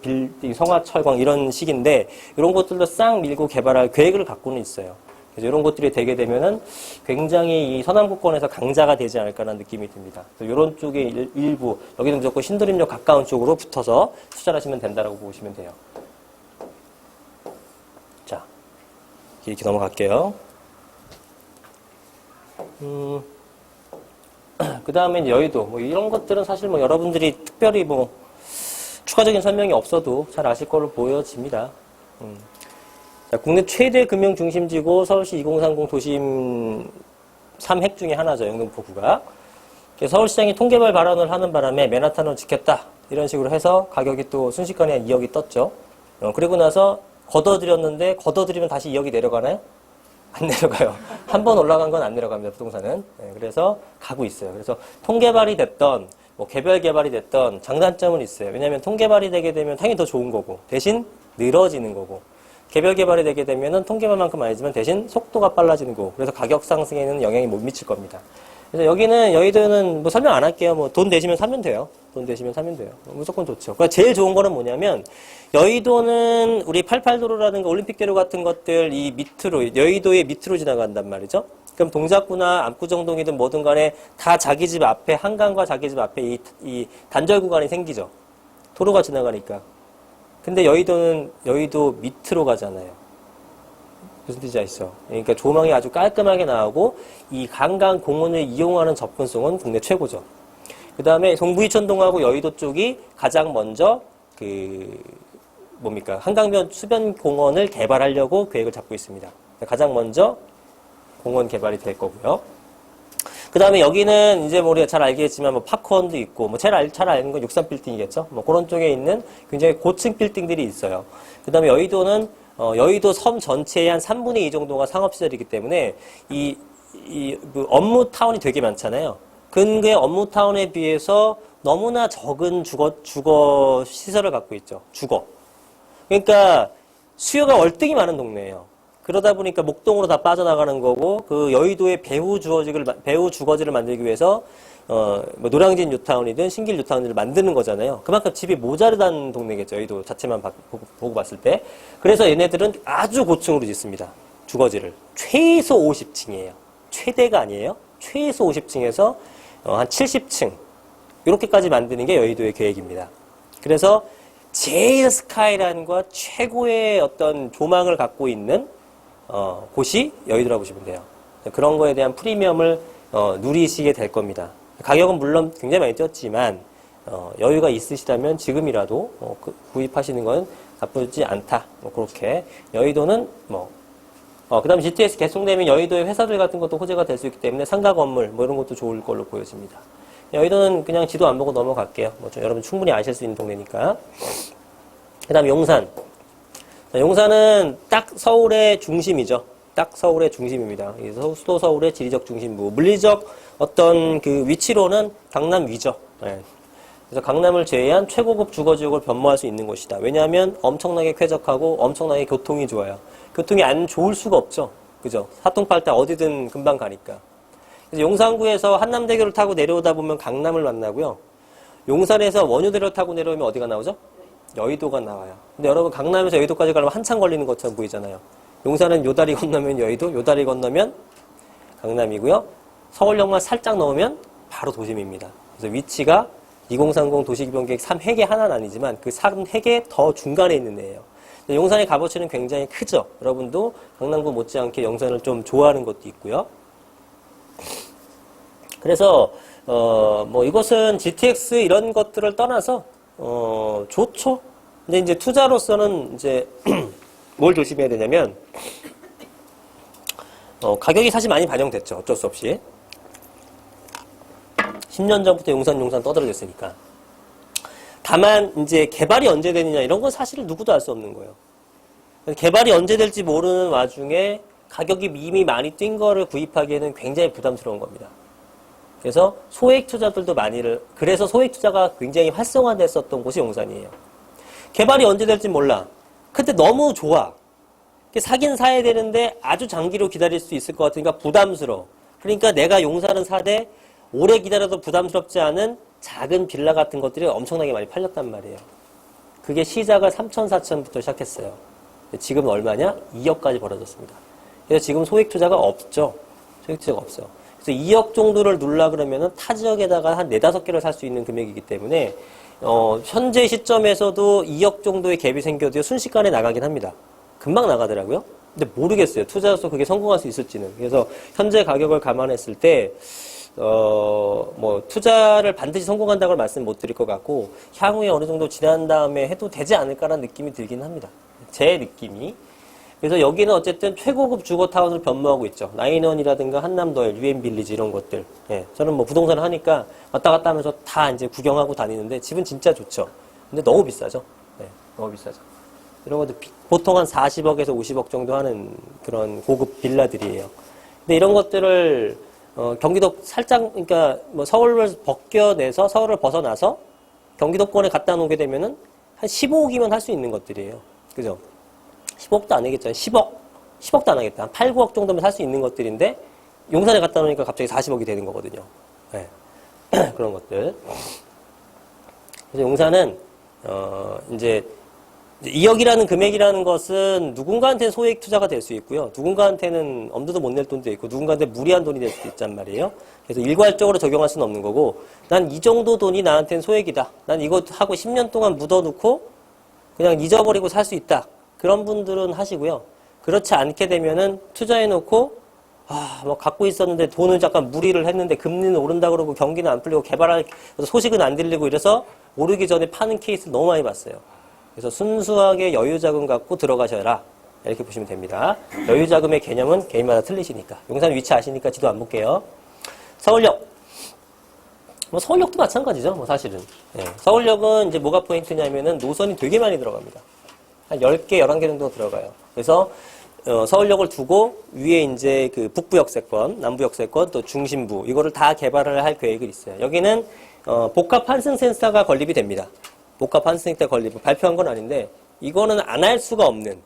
빌딩, 성화철광 이런 식인데 이런 것들도 싹 밀고 개발할 계획을 갖고는 있어요. 그래서 이런 것들이 되게 되면은 굉장히 이 서남구권에서 강자가 되지 않을까라는 느낌이 듭니다. 그래서 이런 쪽에 일부 여기는 무조건 신도림역 가까운 쪽으로 붙어서 투자를 하시면 된다라고 보시면 돼요. 이렇게 넘어갈게요. 그 다음에 여의도. 뭐 이런 것들은 사실 뭐 여러분들이 특별히 뭐 추가적인 설명이 없어도 잘 아실 걸로 보여집니다. 자, 국내 최대 금융 중심지고 서울시 2030 도심 3핵 중에 하나죠. 영등포구가. 서울시장이 통계발 발언을 하는 바람에 맨하탄을 지켰다. 이런 식으로 해서 가격이 또 순식간에 한 2억이 떴죠. 그리고 나서 걷어들였는데 걷어들이면 다시 2억이 내려가나요? 안 내려가요. 한 번 올라간 건 안 내려갑니다. 부동산은. 네, 그래서 가고 있어요. 그래서 통계발이 됐던 뭐 개별 개발이 됐던 장단점은 있어요. 왜냐하면 통계발이 되게 되면 당연히 더 좋은 거고 대신 늘어지는 거고 개별 개발이 되게 되면은 통계발만큼 아니지만 대신 속도가 빨라지는 거고 그래서 가격 상승에는 영향이 못 미칠 겁니다. 그래서 여기는 여의도는 뭐 설명 안 할게요. 뭐 돈 되시면 사면 돼요. 돈 되시면 사면 돼요. 무조건 좋죠. 그러니까 제일 좋은 거는 뭐냐면 여의도는 우리 88도로라든가 올림픽대로 같은 것들 이 밑으로 여의도의 밑으로 지나간단 말이죠. 그럼 동작구나 압구정동이든 뭐든 간에 다 자기 집 앞에 한강과 자기 집 앞에 이 단절 구간이 생기죠. 도로가 지나가니까. 근데 여의도는 여의도 밑으로 가잖아요. 무슨 뜻인지 아시죠? 그러니까 조망이 아주 깔끔하게 나오고 이 한강 공원을 이용하는 접근성은 국내 최고죠. 그 다음에 동부이천동하고 여의도 쪽이 가장 먼저 한강변 수변 공원을 개발하려고 계획을 잡고 있습니다. 가장 먼저 공원 개발이 될 거고요. 그 다음에 여기는 이제 뭐 우리가 잘 알겠지만 뭐 팝콘도 있고 뭐 잘 아는 건 63빌딩이겠죠. 뭐 그런 쪽에 있는 굉장히 고층 빌딩들이 있어요. 그 다음에 여의도는 여의도 섬 전체의 한 3분의 2 정도가 상업시설이기 때문에 그 업무 타운이 되게 많잖아요. 근데 업무 타운에 비해서 너무나 적은 주거 시설을 갖고 있죠. 그러니까 수요가 월등히 많은 동네예요. 그러다 보니까 목동으로 다 빠져나가는 거고 그 여의도의 배후 주거지를 만들기 위해서 뭐 노량진 뉴타운이든 신길 뉴타운을 만드는 거잖아요. 그만큼 집이 모자르다는 동네겠죠. 여의도 자체만 보고 봤을 때. 그래서 얘네들은 아주 고층으로 짓습니다. 주거지를. 최소 50층이에요. 최대가 아니에요. 최소 50층에서 한 70층 이렇게까지 만드는 게 여의도의 계획입니다. 그래서 제일 스카이라인과 최고의 어떤 조망을 갖고 있는 곳이 여의도라고 보시면 돼요. 그런 거에 대한 프리미엄을 누리시게 될 겁니다. 가격은 물론 굉장히 많이 뛰었지만 여유가 있으시다면 지금이라도 구입하시는 건 나쁘지 않다. 뭐 그렇게 여의도는 그 다음에 GTX 개통되면 여의도의 회사들 같은 것도 호재가 될 수 있기 때문에 상가 건물 뭐 이런 것도 좋을 걸로 보여집니다. 여의도는 그냥 지도 안 보고 넘어갈게요. 여러분 충분히 아실 수 있는 동네니까. 그 다음에 용산. 용산은 딱 서울의 중심이죠. 딱 서울의 중심입니다. 수도 서울의 지리적 중심부. 물리적 어떤 그 위치로는 강남 위죠. 네. 그래서 강남을 제외한 최고급 주거지역을 변모할 수 있는 곳이다. 왜냐하면 엄청나게 쾌적하고 엄청나게 교통이 좋아요. 교통이 안 좋을 수가 없죠. 그죠? 사통팔달 어디든 금방 가니까. 그래서 용산구에서 한남대교를 타고 내려오다 보면 강남을 만나고요. 용산에서 원효대교를 타고 내려오면 어디가 나오죠? 여의도가 나와요. 근데 여러분 강남에서 여의도까지 가려면 한참 걸리는 것처럼 보이잖아요. 용산은 요 다리 건너면 여의도, 요 다리 건너면 강남이고요. 서울역만 살짝 넘으면 바로 도심입니다. 그래서 위치가 2030 도시기본계획 3핵의 하나는 아니지만 그 3핵의 더 중간에 있는 데예요. 용산의 값어치는 굉장히 크죠. 여러분도 강남구 못지않게 용산을 좀 좋아하는 것도 있고요. 그래서 뭐 이것은 GTX 이런 것들을 떠나서 좋죠. 근데 이제 투자로서는 이제 뭘 조심해야 되냐면 가격이 사실 많이 반영됐죠. 어쩔 수 없이. 10년 전부터 용산 떠들어졌으니까. 다만 이제 개발이 언제 되느냐 이런 건 사실 누구도 알 수 없는 거예요. 개발이 언제 될지 모르는 와중에 가격이 이미 많이 뛴 거를 구입하기에는 굉장히 부담스러운 겁니다. 그래서 소액 투자들도 그래서 소액 투자가 굉장히 활성화됐었던 곳이 용산이에요. 개발이 언제 될지 몰라. 근데 너무 좋아. 사긴 사야 되는데 아주 장기로 기다릴 수 있을 것 같으니까 부담스러워. 그러니까 내가 용산은 사되 오래 기다려도 부담스럽지 않은 작은 빌라 같은 것들이 엄청나게 많이 팔렸단 말이에요. 그게 시작을 3천, 4천부터 시작했어요. 지금은 얼마냐? 2억까지 벌어졌습니다. 그래서 지금 소액 투자가 없죠. 소액 투자가 없어요. 그래서 2억 정도를 누르려 그러면은 타 지역에다가 한 4, 5개를 살 수 있는 금액이기 때문에 현재 시점에서도 2억 정도의 갭이 생겨도 순식간에 나가긴 합니다. 금방 나가더라고요. 근데 모르겠어요. 투자로서 그게 성공할 수 있을지는. 그래서 현재 가격을 감안했을 때 뭐 투자를 반드시 성공한다고 말씀 못 드릴 것 같고 향후에 어느 정도 지난 다음에 해도 되지 않을까라는 느낌이 들긴 합니다. 제 느낌이. 그래서 여기는 어쨌든 최고급 주거타운을 변모하고 있죠. 나인원이라든가 한남더일, 유엔빌리지 이런 것들. 예, 저는 뭐 부동산을 하니까 왔다 갔다 하면서 다 이제 구경하고 다니는데 집은 진짜 좋죠. 근데 너무 비싸죠. 예, 너무 비싸죠. 이런 것도 보통 한 40억에서 50억 정도 하는 그런 고급 빌라들이에요. 근데 이런 것들을 경기도 살짝, 그러니까 뭐 서울을 벗겨내서 서울을 벗어나서 경기도권에 갖다 놓게 되면은 한 15억이면 할 수 있는 것들이에요. 그죠? 15억도 안 하겠죠. 10억도 안 하겠다. 한 8, 9억 정도면 살 수 있는 것들인데 용산에 갖다 놓으니까 갑자기 40억이 되는 거거든요. 네. 그런 것들. 그래서 용산은 이제 2억이라는 금액이라는 것은 누군가한테는 소액 투자가 될 수 있고요. 누군가한테는 엄두도 못 낼 돈도 있고 누군가한테 무리한 돈이 될 수도 있단 말이에요. 그래서 일괄적으로 적용할 수는 없는 거고 난 이 정도 돈이 나한테는 소액이다. 난 이거 하고 10년 동안 묻어놓고 그냥 잊어버리고 살 수 있다. 그런 분들은 하시고요. 그렇지 않게 되면은 투자해놓고 뭐 갖고 있었는데 돈을 잠깐 무리를 했는데 금리는 오른다 그러고 경기는 안 풀리고 개발할 소식은 안 들리고 이래서 오르기 전에 파는 케이스 너무 많이 봤어요. 그래서 순수하게 여유자금 갖고 들어가셔라. 이렇게 보시면 됩니다. 여유자금의 개념은 개인마다 틀리시니까. 용산 위치 아시니까 지도 안 볼게요. 서울역. 뭐 서울역도 마찬가지죠. 뭐 사실은. 네. 서울역은 이제 뭐가 포인트냐면은 노선이 되게 많이 들어갑니다. 한 10개, 11개 정도 들어가요. 그래서 서울역을 두고 위에 이제 그 북부역세권, 남부역세권, 또 중심부 이거를 다 개발을 할 계획이 있어요. 여기는 복합 환승센터가 건립이 됩니다. 복합 환승센터 건립 발표한 건 아닌데 이거는 안 할 수가 없는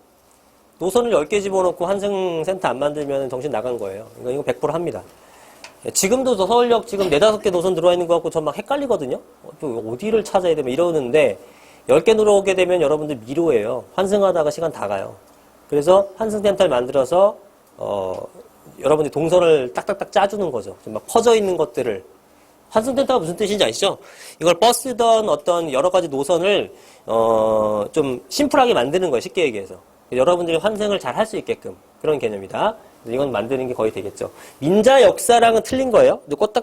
노선을 10개 집어넣고 환승센터 안 만들면 정신 나간 거예요. 이거 100% 합니다. 지금도 저 서울역 지금 4, 5개 노선 들어와 있는 것 같고 전 막 헷갈리거든요. 또 어디를 찾아야 되면 이러는데 10개 들어오게 되면 여러분들 미로예요. 환승하다가 시간 다 가요. 그래서 환승센터를 만들어서 여러분들이 동선을 딱딱딱 짜주는 거죠. 좀 막 퍼져 있는 것들을 환승센터가 무슨 뜻인지 아시죠? 이걸 버스던 어떤 여러 가지 노선을 좀 심플하게 만드는 거예요. 쉽게 얘기해서. 여러분들이 환승을 잘 할 수 있게끔 그런 개념이다. 이건 만드는 게 거의 되겠죠. 민자 역사랑은 틀린 거예요.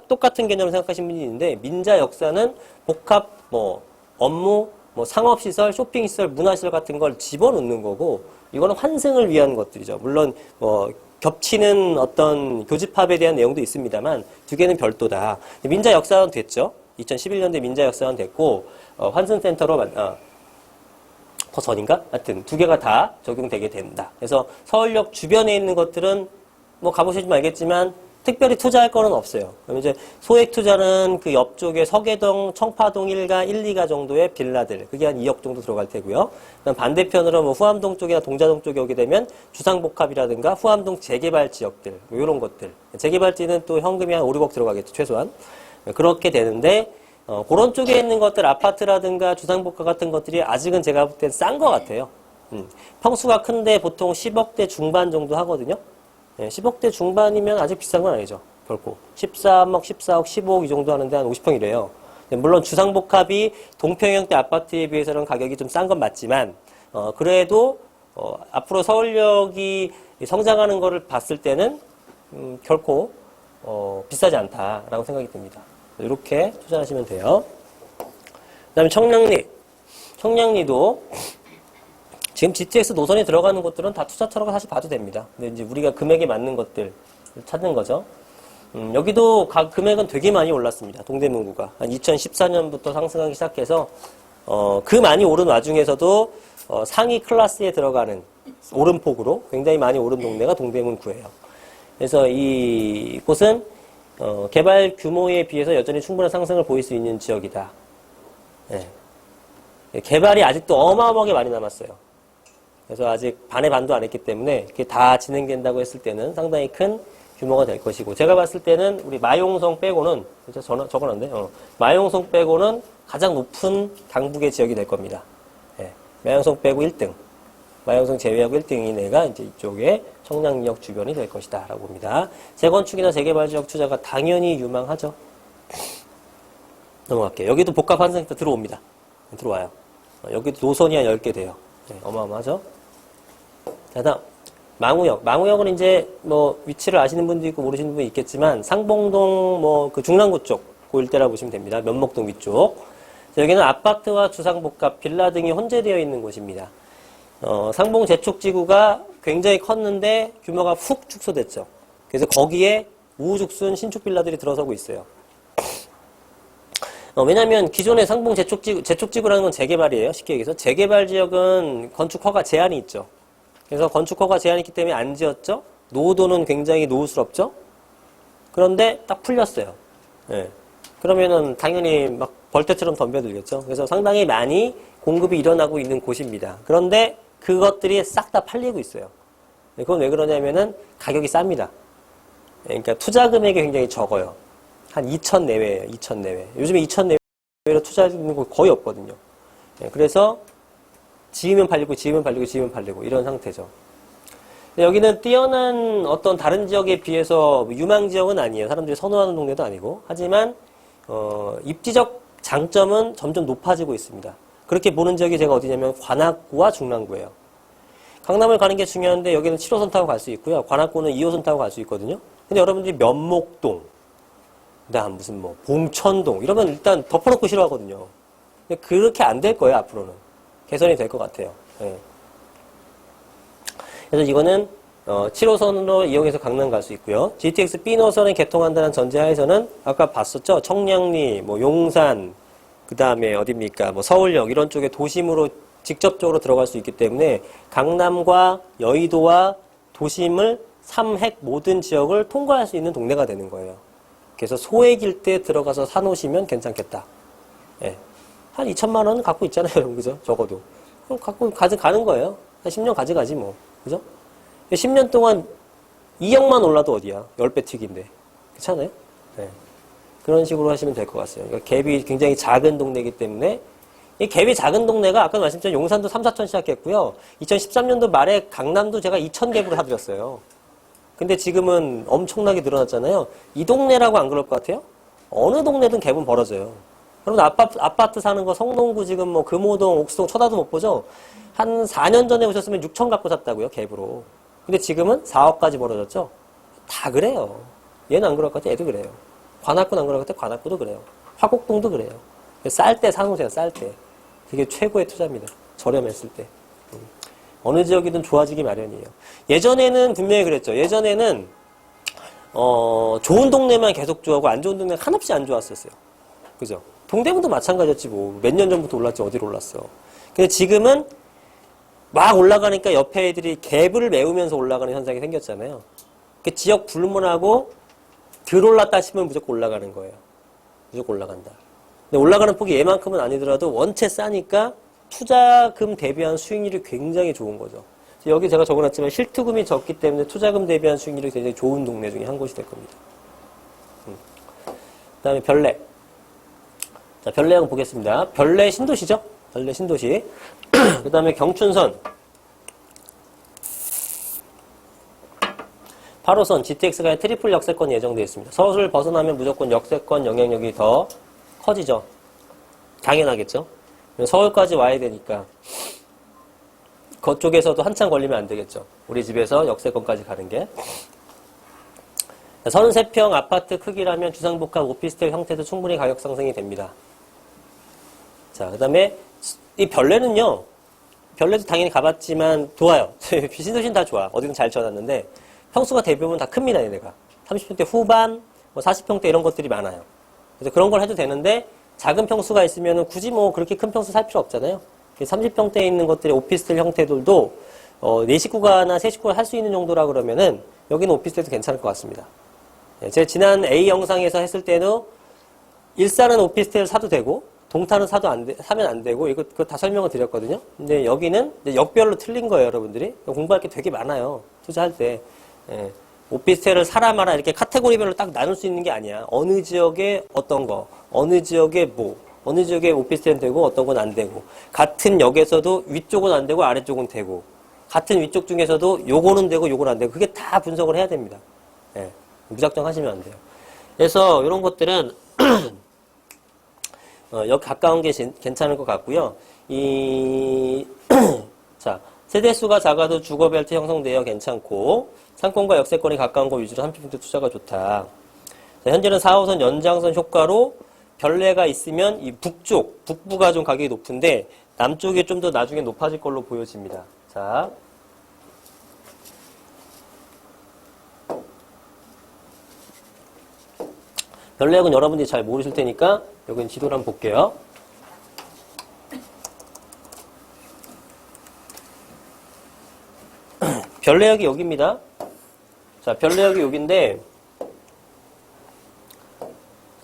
똑같은 개념을 생각하시는 분이 있는데 민자 역사는 복합 뭐 업무, 뭐 상업시설, 쇼핑시설, 문화시설 같은 걸 집어넣는 거고 이거는 환승을 위한 것들이죠. 물론 뭐 겹치는 어떤 교집합에 대한 내용도 있습니다만 두 개는 별도다. 민자 역사원 됐죠. 2011년도에 민자 역사원 됐고 환승센터로 더 전인가? 하여튼 두 개가 다 적용되게 된다. 그래서 서울역 주변에 있는 것들은 뭐 가보시면 알겠지만 특별히 투자할 거는 없어요. 그럼 이제 소액 투자는 그 옆쪽에 서계동, 청파동 1가, 1, 2가 정도의 빌라들. 그게 한 2억 정도 들어갈 테고요. 그다음 반대편으로 뭐 후암동 쪽이나 동자동 쪽에 오게 되면 주상복합이라든가 후암동 재개발 지역들. 뭐 이런 것들. 재개발지는 또 현금이 한 5, 6억 들어가겠죠. 최소한. 그렇게 되는데 그런 쪽에 있는 것들, 아파트라든가 주상복합 같은 것들이 아직은 제가 볼 땐 싼 것 같아요. 평수가 큰데 보통 10억대 중반 정도 하거든요. 10억대 중반이면 아직 비싼 건 아니죠. 결코. 13억, 14억, 15억 이 정도 하는데 한 50평이래요. 물론 주상복합이 동평형대 아파트에 비해서는 가격이 좀 싼 건 맞지만 그래도 앞으로 서울역이 성장하는 거를 봤을 때는 결코 비싸지 않다라고 생각이 듭니다. 이렇게 투자하시면 돼요. 그 다음에 청량리. 청량리도 지금 GTX 노선에 들어가는 곳들은 다 투자처라고 사실 봐도 됩니다. 근데 이제 우리가 금액에 맞는 것들 찾는 거죠. 여기도 금액은 되게 많이 올랐습니다. 동대문구가. 한 2014년부터 상승하기 시작해서, 그 많이 오른 와중에서도, 상위 클래스에 들어가는 오름폭으로 굉장히 많이 오른 동네가 동대문구예요. 그래서 이곳은, 개발 규모에 비해서 여전히 충분한 상승을 보일 수 있는 지역이다. 네. 개발이 아직도 어마어마하게 많이 남았어요. 그래서 아직 반의 반도 안 했기 때문에 그게 다 진행된다고 했을 때는 상당히 큰 규모가 될 것이고 제가 봤을 때는 우리 마용성 빼고는 적어놨네. 마용성 빼고는 가장 높은 강북의 지역이 될 겁니다. 네. 마용성 빼고 1등. 마용성 제외하고 1등인 애가 이제 이쪽에 청량리역 주변이 될 것이다 라고 봅니다. 재건축이나 재개발 지역 투자가 당연히 유망하죠. 넘어갈게요. 여기도 복합 환승센터 들어옵니다. 들어와요. 여기도 노선이 한 10개 돼요. 네, 어마어마하죠. 자, 다음. 망우역은 이제 뭐 위치를 아시는 분도 있고 모르시는 분도 있겠지만 상봉동 뭐 그 중랑구 쪽 그 일대라 보시면 됩니다. 면목동 위쪽. 여기는 아파트와 주상복합, 빌라 등이 혼재되어 있는 곳입니다. 상봉 재촉지구가 굉장히 컸는데 규모가 훅 축소됐죠. 그래서 거기에 우후죽순 신축 빌라들이 들어서고 있어요. 왜냐하면 기존의 상봉 재촉지구라는 건 재개발이에요. 쉽게 얘기해서 재개발 지역은 건축 허가 제한이 있죠. 그래서 건축 허가 제한이 있기 때문에 안 지었죠. 노후도는 굉장히 노후스럽죠. 그런데 딱 풀렸어요. 예. 그러면은 당연히 막 벌떼처럼 덤벼들겠죠. 그래서 상당히 많이 공급이 일어나고 있는 곳입니다. 그런데 그것들이 싹 다 팔리고 있어요. 그건 왜 그러냐면은 가격이 쌉니다. 그러니까 투자 금액이 굉장히 적어요. 한 2천 내외예요. 2천 내외. 요즘에 2천 내외로 투자하는 곳 거의 없거든요. 그래서 지으면 팔리고 이런 상태죠. 여기는 뛰어난 어떤 다른 지역에 비해서 유망 지역은 아니에요. 사람들이 선호하는 동네도 아니고. 하지만 입지적 장점은 점점 높아지고 있습니다. 그렇게 보는 지역이 제가 어디냐면 관악구와 중랑구예요. 강남을 가는 게 중요한데 여기는 7호선 타고 갈 수 있고요. 관악구는 2호선 타고 갈 수 있거든요. 근데 여러분들이 면목동, 그다음 무슨 뭐 봉천동 이러면 일단 덮어놓고 싫어하거든요. 근데 그렇게 안 될 거예요. 앞으로는 개선이 될 것 같아요. 네. 그래서 이거는 7호선으로 이용해서 강남 갈 수 있고요. GTX B 노선에 개통한다는 전제하에서는 아까 봤었죠. 청량리, 뭐 용산, 그 다음에 어딥니까? 뭐 서울역 이런 쪽에 도심으로 직접적으로 들어갈 수 있기 때문에 강남과 여의도와 도심을 3핵 모든 지역을 통과할 수 있는 동네가 되는 거예요. 그래서 소액 일대 들어가서 사놓으시면 괜찮겠다. 예. 한 2천만 원 갖고 있잖아요, 여러분. 그죠? 적어도. 그럼 갖고 가는 거예요. 한 10년 가져가지 뭐. 그죠? 10년 동안 2억만 올라도 어디야? 10배 튀기인데. 괜찮아요? 네. 그런 식으로 하시면 될 것 같아요. 그러니까 갭이 굉장히 작은 동네이기 때문에 이 갭이 작은 동네가 아까 말씀드린 용산도 3, 4천 시작했고요. 2013년도 말에 강남도 제가 2천 갭으로 사드렸어요. 근데 지금은 엄청나게 늘어났잖아요. 이 동네라고 안 그럴 것 같아요? 어느 동네든 갭은 벌어져요. 여러분 아파트 사는 거 성동구 지금 뭐 금호동, 옥수동 쳐다도 못 보죠? 한 4년 전에 오셨으면 6천 갖고 샀다고요, 갭으로. 근데 지금은 4억까지 벌어졌죠? 다 그래요. 얘는 안 그럴 것 같아, 얘도 그래요. 관악구는 안 그럴 것 같아, 관악구도 그래요. 화곡동도 그래요. 쌀 때 사놓으세요, 쌀 때. 그게 최고의 투자입니다. 저렴했을 때. 어느 지역이든 좋아지기 마련이에요. 예전에는 분명히 그랬죠. 예전에는 좋은 동네만 계속 좋아하고 안 좋은 동네가 한없이 안 좋았었어요. 그죠? 동대문도 마찬가지였지 뭐. 몇 년 전부터 올랐지 어디로 올랐어. 근데 지금은 막 올라가니까 옆에 애들이 갭을 메우면서 올라가는 현상이 생겼잖아요. 그 지역 불문하고 덜 올랐다 싶으면 무조건 올라가는 거예요. 무조건 올라간다. 근데 올라가는 폭이 얘만큼은 아니더라도 원체 싸니까 투자금 대비한 수익률이 굉장히 좋은 거죠. 여기 제가 적어놨지만 실투금이 적기 때문에 투자금 대비한 수익률이 굉장히 좋은 동네 중에 한 곳이 될 겁니다. 그 다음에 별내. 자, 별내 한번 보겠습니다. 별내 신도시죠? 별내 신도시. 그 다음에 경춘선. 8호선 GTX가 트리플 역세권 예정되어 있습니다. 서울을 벗어나면 무조건 역세권 영향력이 더 커지죠. 당연하겠죠. 서울까지 와야 되니까 그쪽에서도 한참 걸리면 안 되겠죠. 우리 집에서 역세권까지 가는 게. 33평 아파트 크기라면 주상복합 오피스텔 형태도 충분히 가격 상승이 됩니다. 자, 그 다음에 이 별내는요. 별내도 당연히 가봤지만 좋아요. 신도시는 다 좋아. 어디든 잘 지어놨는데 평수가 대부분 다 큽니다. 얘네가. 30평대 후반, 뭐 40평대 이런 것들이 많아요. 그래서 그런 걸 해도 되는데 작은 평수가 있으면 굳이 뭐 그렇게 큰 평수 살 필요 없잖아요. 30평대에 있는 것들이 오피스텔 형태들도 4식구가나 3식구가 할 수 있는 정도라 그러면은 여기는 오피스텔도 괜찮을 것 같습니다. 제가 지난 A 영상에서 했을 때는 일산은 오피스텔 사도 되고 동탄은 사면 안 되고 그거 다 설명을 드렸거든요. 근데 여기는 역별로 틀린 거예요, 여러분들이. 공부할 게 되게 많아요. 투자할 때. 오피스텔을 사라 마라 이렇게 카테고리별로 딱 나눌 수 있는 게 아니야. 어느 지역에 어떤 거, 어느 지역에 뭐, 어느 지역에 오피스텔은 되고 어떤 건 안 되고, 같은 역에서도 위쪽은 안 되고 아래쪽은 되고, 같은 위쪽 중에서도 요거는 되고 요거는 안 되고, 그게 다 분석을 해야 됩니다. 무작정 하시면 안 돼요. 그래서 이런 것들은 여기 가까운 게 괜찮을 것 같고요. 자, 세대수가 작아도 주거벨트 형성되어 괜찮고 상권과 역세권이 가까운 곳 위주로 30% 투자가 좋다. 자, 현재는 4호선 연장선 효과로 별내가 있으면 이 북부가 좀 가격이 높은데 남쪽이 좀 더 나중에 높아질 걸로 보여집니다. 자, 별내역은 여러분들이 잘 모르실 테니까 여기는 지도를 한번 볼게요. 별내역이 여기입니다. 자, 별내역이 여기인데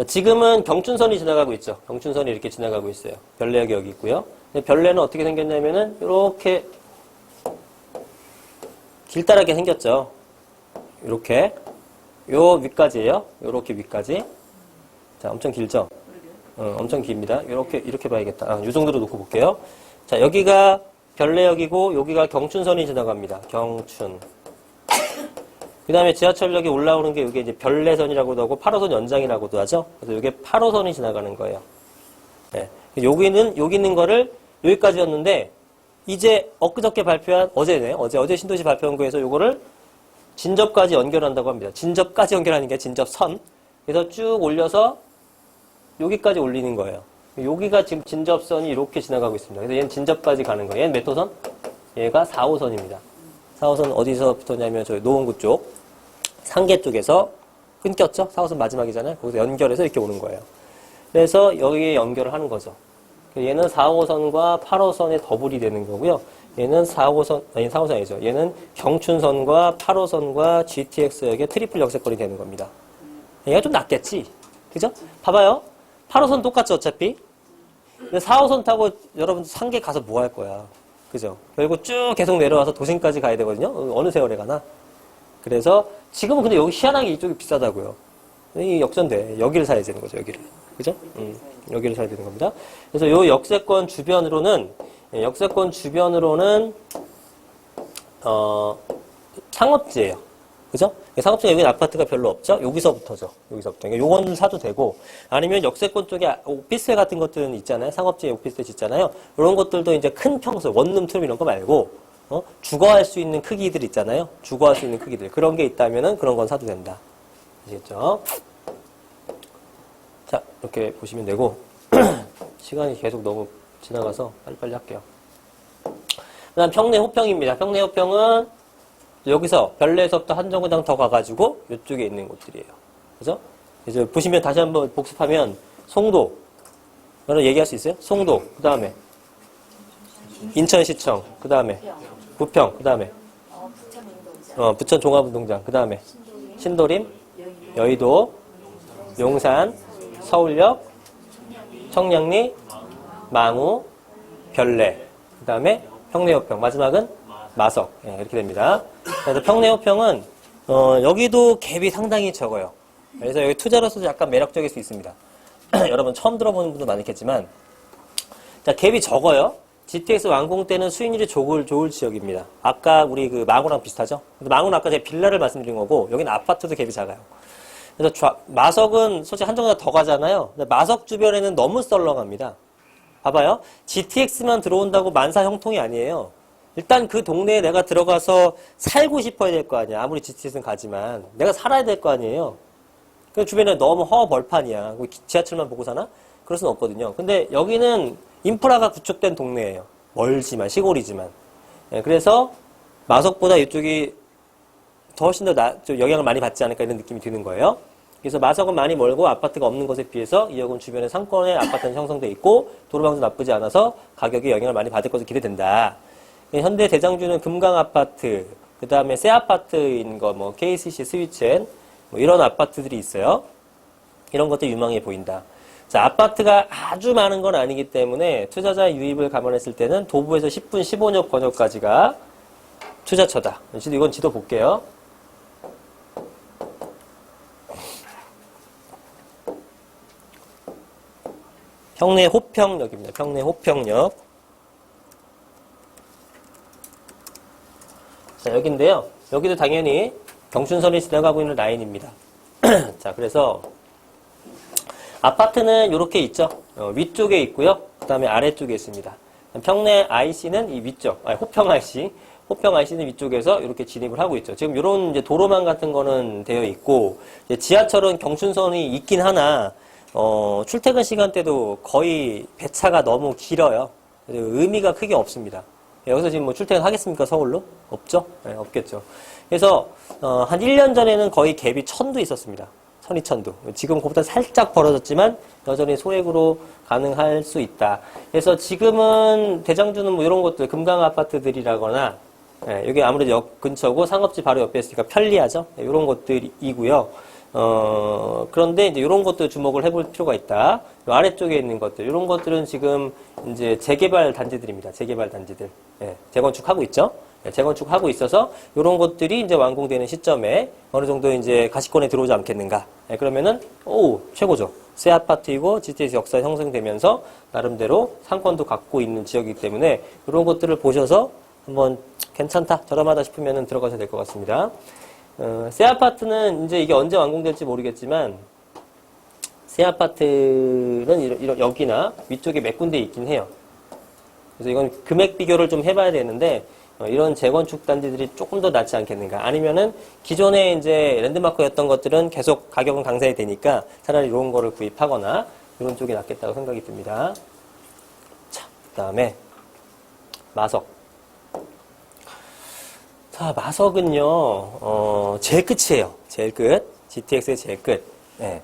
지금은 경춘선이 지나가고 있죠. 경춘선이 이렇게 지나가고 있어요. 별내역이 여기 있고요. 근데 별내는 어떻게 생겼냐면은 이렇게 길다랗게 생겼죠. 이렇게 요 위까지예요. 요렇게 위까지. 자, 엄청 길죠. 엄청 깁니다. 이렇게 봐야겠다. 요 정도로 놓고 볼게요. 자, 여기가 별내역이고 여기가 경춘선이 지나갑니다. 경춘. 그 다음에 지하철역에 올라오는 게 이게 이제 별내선이라고도 하고 8호선 연장이라고도 하죠. 그래서 이게 8호선이 지나가는 거예요. 네. 여기 있는 거를 여기까지였는데 이제 엊그저께 발표한 어제네요. 어제 신도시 발표한 거에서 요거를 진접까지 연결한다고 합니다. 진접까지 연결하는 게 진접선. 그래서 쭉 올려서 여기까지 올리는 거예요. 여기가 지금 진접선이 이렇게 지나가고 있습니다. 그래서 얘는 진접까지 가는 거예요. 얘는 몇 호선? 얘가 4호선입니다. 4호선 어디서 붙었냐면 저희 노원구 쪽, 상계 쪽에서 끊겼죠? 4호선 마지막이잖아요. 거기서 연결해서 이렇게 오는 거예요. 그래서 여기에 연결을 하는 거죠. 얘는 4호선과 8호선의 더블이 되는 거고요. 얘는 4호선, 아니 4호선 아니죠. 얘는 경춘선과 8호선과 GTX역의 트리플 역세권이 되는 겁니다. 얘가 좀 낫겠지? 그죠? 봐봐요. 8호선 똑같죠, 어차피? 근데 4호선 타고 여러분 상계 가서 뭐 할 거야? 그죠? 결국 쭉 계속 내려와서 도심까지 가야 되거든요? 어느 세월에 가나? 그래서 지금은 근데 여기 희한하게 이쪽이 비싸다고요. 이 역전돼. 여기를 사야 되는 거죠, 여기를. 그죠? 여기를 사야 되는 겁니다. 그래서 요 역세권 주변으로는, 상업지예요. 그죠? 상업지가 여기는 아파트가 별로 없죠? 여기서부터죠. 여기서부터. 그러니까 요건 사도 되고, 아니면 역세권 쪽에 오피스텔 같은 것들은 있잖아요. 상업지에 오피스텔 있잖아요. 이런 것들도 이제 큰 평수, 원룸, 투룸 이런 거 말고, 주거할 수 있는 크기들 있잖아요. 주거할 수 있는 크기들. 그런 게 있다면은 그런 건 사도 된다. 아시겠죠? 자, 이렇게 보시면 되고, 시간이 계속 너무 지나가서 빨리빨리 할게요. 그 다음 평내 호평입니다. 평내 호평은 여기서 별내에서부터 한정거장 더 가가지고 이쪽에 있는 곳들이에요. 그죠? 이제 보시면 다시 한번 복습하면 송도, 여러분 얘기할 수 있어요? 송도, 그 다음에 인천시청, 그 다음에 부평, 그 다음에 부천 종합운동장, 그 다음에 신도림, 여의도, 용산, 서울역, 청량리, 망우, 별내, 그 다음에 평내호평, 마지막은 마석. 네, 이렇게 됩니다. 그래서 평내호평은 여기도 갭이 상당히 적어요. 그래서 여기 투자로서도 약간 매력적일 수 있습니다. 여러분 처음 들어보는 분도 많겠지만, 자, 갭이 적어요. GTX 완공 때는 수익률이 좋을 지역입니다. 아까 우리 그 망우랑 비슷하죠? 망우는 아까 제가 빌라를 말씀드린 거고, 여기는 아파트도 갭이 작아요. 그래서 마석은 솔직히 한정거장 더 가잖아요. 근데 마석 주변에는 너무 썰렁합니다. 봐봐요. GTX만 들어온다고 만사 형통이 아니에요. 일단 그 동네에 내가 들어가서 살고 싶어야 될 거 아니야. 아무리 GTX는 가지만. 내가 살아야 될 거 아니에요. 그 주변에 너무 허벌판이야. 지하철만 보고 사나? 그럴 수는 없거든요. 근데 여기는 인프라가 구축된 동네예요. 멀지만, 시골이지만. 예, 그래서 마석보다 이쪽이 더 훨씬 더 좀 영향을 많이 받지 않을까 이런 느낌이 드는 거예요. 그래서 마석은 많이 멀고 아파트가 없는 것에 비해서 이역은 주변에 상권에 아파트는 형성돼 있고 도로방도 나쁘지 않아서 가격에 영향을 많이 받을 것으로 기대된다. 현대 대장주는 금강 아파트, 그 다음에 새 아파트인 거, 뭐 KCC, 스위첸, 뭐 이런 아파트들이 있어요. 이런 것도 유망해 보인다. 자, 아파트가 아주 많은 건 아니기 때문에 투자자 유입을 감안했을 때는 도보에서 10분, 15역 번역까지가 투자처다. 이건 지도 볼게요. 평내 호평역입니다. 평내 호평역. 자, 여기인데요. 여기도 당연히 경춘선이 지나가고 있는 라인입니다. 자, 그래서 아파트는 이렇게 있죠. 위쪽에 있고요. 그 다음에 아래쪽에 있습니다. 평내 IC는 이 위쪽, 호평 IC는 위쪽에서 이렇게 진입을 하고 있죠. 지금 이런 이제 도로망 같은 거는 되어 있고, 이제 지하철은 경춘선이 있긴 하나, 출퇴근 시간대도 거의 배차가 너무 길어요. 의미가 크게 없습니다. 여기서 지금 뭐 출퇴근하겠습니까, 서울로? 없죠? 네, 없겠죠. 그래서, 한 1년 전에는 거의 갭이 1000도 있었습니다. 선이천도. 지금 그보다 살짝 벌어졌지만 여전히 소액으로 가능할 수 있다. 그래서 지금은 대장주는 뭐 이런 것들, 금강 아파트들이라거나, 여기 아무래도 역 근처고 상업지 바로 옆에 있으니까 편리하죠. 이런 것들이고요. 그런데 이제 이런 것도 주목을 해볼 필요가 있다. 요 아래쪽에 있는 것들, 이런 것들은 지금 이제 재개발 단지들입니다. 재개발 단지들. 재건축하고 있죠. 재건축하고 있어서 이런 것들이 이제 완공되는 시점에 어느 정도 이제 가시권에 들어오지 않겠는가. 그러면은 최고죠. 새 아파트이고 GTX 역사 형성되면서 나름대로 상권도 갖고 있는 지역이기 때문에 이런 것들을 보셔서 한번 괜찮다, 저렴하다 싶으면 들어가셔야 될 것 같습니다. 새 아파트는 이제 이게 언제 완공될지 모르겠지만 새 아파트는 여기나 위쪽에 몇 군데 있긴 해요. 그래서 이건 금액 비교를 좀 해봐야 되는데 이런 재건축 단지들이 조금 더 낫지 않겠는가. 아니면은 기존에 이제 랜드마크였던 것들은 계속 가격은 강세이 되니까 차라리 이런 거를 구입하거나 이런 쪽이 낫겠다고 생각이 듭니다. 자, 그 다음에 마석. 자, 마석은요, 제일 끝이에요. 제일 끝. GTX의 제일 끝. 네.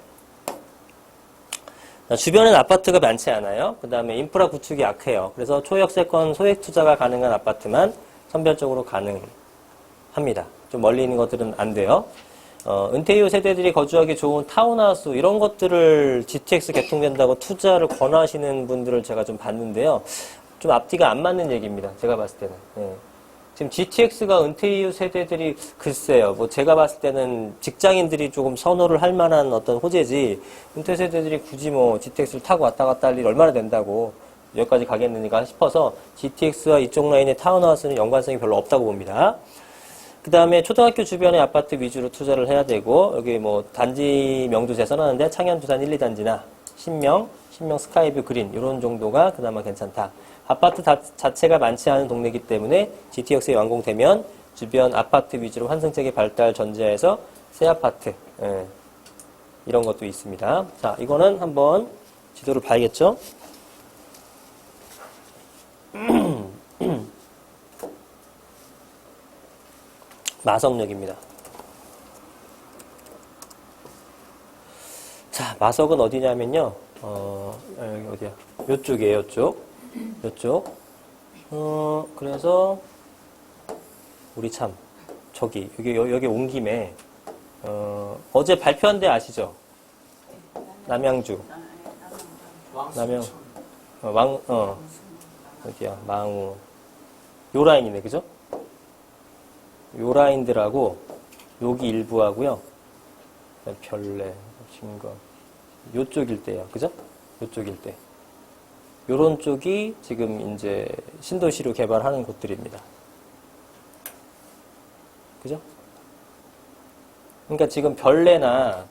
주변엔 아파트가 많지 않아요. 그 다음에 인프라 구축이 약해요. 그래서 초역세권 소액 투자가 가능한 아파트만 선별적으로 가능합니다. 좀 멀리 있는 것들은 안 돼요. 은퇴 이후 세대들이 거주하기 좋은 타운하우스 이런 것들을 GTX 개통된다고 투자를 권하시는 분들을 제가 좀 봤는데요. 좀 앞뒤가 안 맞는 얘기입니다. 제가 봤을 때는. 지금 GTX가 은퇴 이후 세대들이 글쎄요. 뭐 제가 봤을 때는 직장인들이 조금 선호를 할 만한 어떤 호재지 은퇴 세대들이 굳이 뭐 GTX를 타고 왔다 갔다 할 일이 얼마나 된다고 여기까지 가겠느니까 싶어서 GTX와 이쪽 라인의 타운하우스는 연관성이 별로 없다고 봅니다. 그 다음에 초등학교 주변의 아파트 위주로 투자를 해야 되고 여기 뭐 단지 명도 제선하는데 창현 두산 1, 2단지나 신명 스카이뷰 그린 이런 정도가 그나마 괜찮다. 아파트 자체가 많지 않은 동네이기 때문에 GTX에 완공되면 주변 아파트 위주로 환승체계 발달 전제하에서 새 아파트 이런 것도 있습니다. 자, 이거는 한번 지도를 봐야겠죠? 마석역입니다. 자, 마석은 어디냐면요. 여기 어디야? 요쪽이에요, 요쪽. 그래서, 우리 참, 여기 온 김에, 어제 발표한 데 아시죠? 남양주. 어디야? 망우. 요 라인이네, 그죠? 요 라인들하고, 여기 일부하고요. 별내, 신거. 요쪽 일대요, 그죠? 요쪽 일대. 요런 쪽이 지금 이제 신도시로 개발하는 곳들입니다. 그죠? 그러니까 지금 별내나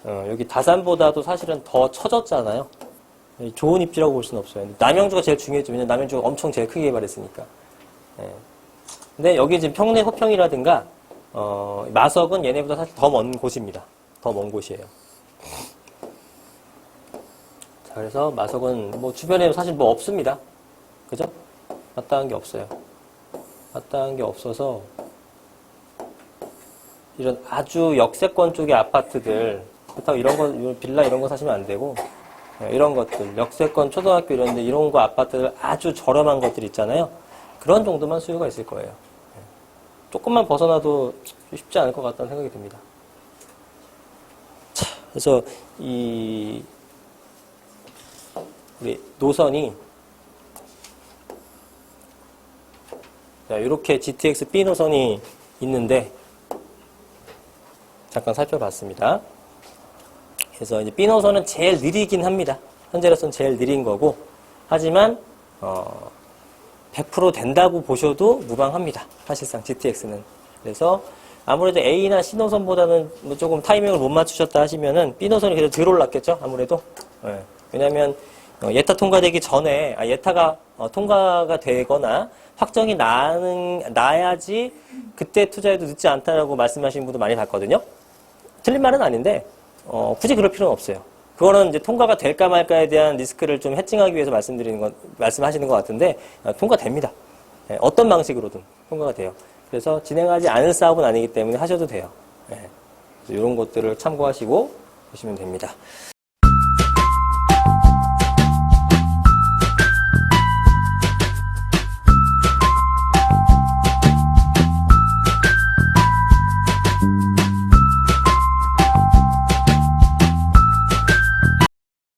여기 다산보다도 사실은 더 처졌잖아요. 좋은 입지라고 볼 수는 없어요. 남양주가 제일 중요했죠. 왜냐면 남양주가 엄청 제일 크게 개발했으니까. 근데 여기 지금 평내 호평이라든가 마석은 얘네보다 사실 더 먼 곳입니다. 더 먼 곳이에요. 자, 그래서 마석은 뭐 주변에 사실 뭐 없습니다. 그죠? 마땅한 게 없어요. 마땅한 게 없어서 이런 아주 역세권 쪽의 아파트들 그렇다고 이런 거 빌라 이런 거 사시면 안 되고 이런 것들 역세권 초등학교 이런데 이런 거 아파트들 아주 저렴한 것들 있잖아요. 그런 정도만 수요가 있을 거예요. 조금만 벗어나도 쉽지 않을 것 같다는 생각이 듭니다. 자, 그래서 우리 노선이 이렇게 GTX B 노선이 있는데 잠깐 살펴봤습니다. 그래서 이제 B 노선은 제일 느리긴 합니다. 현재로서는 제일 느린 거고 하지만 100% 된다고 보셔도 무방합니다. 사실상 GTX는. 그래서 아무래도 A나 C 노선보다는 뭐 조금 타이밍을 못 맞추셨다 하시면은 B 노선이 그래도 덜 올랐겠죠? 아무래도. 왜냐면 예타 통과되기 전에, 예타가 통과가 되거나 확정이 나야지 그때 투자해도 늦지 않다라고 말씀하시는 분도 많이 봤거든요. 틀린 말은 아닌데, 굳이 그럴 필요는 없어요. 그거는 이제 통과가 될까 말까에 대한 리스크를 좀 해칭하기 위해서 말씀하시는 것 같은데, 통과됩니다. 어떤 방식으로든 통과가 돼요. 그래서 진행하지 않을 사업은 아니기 때문에 하셔도 돼요. 그래서 이런 것들을 참고하시고 보시면 됩니다.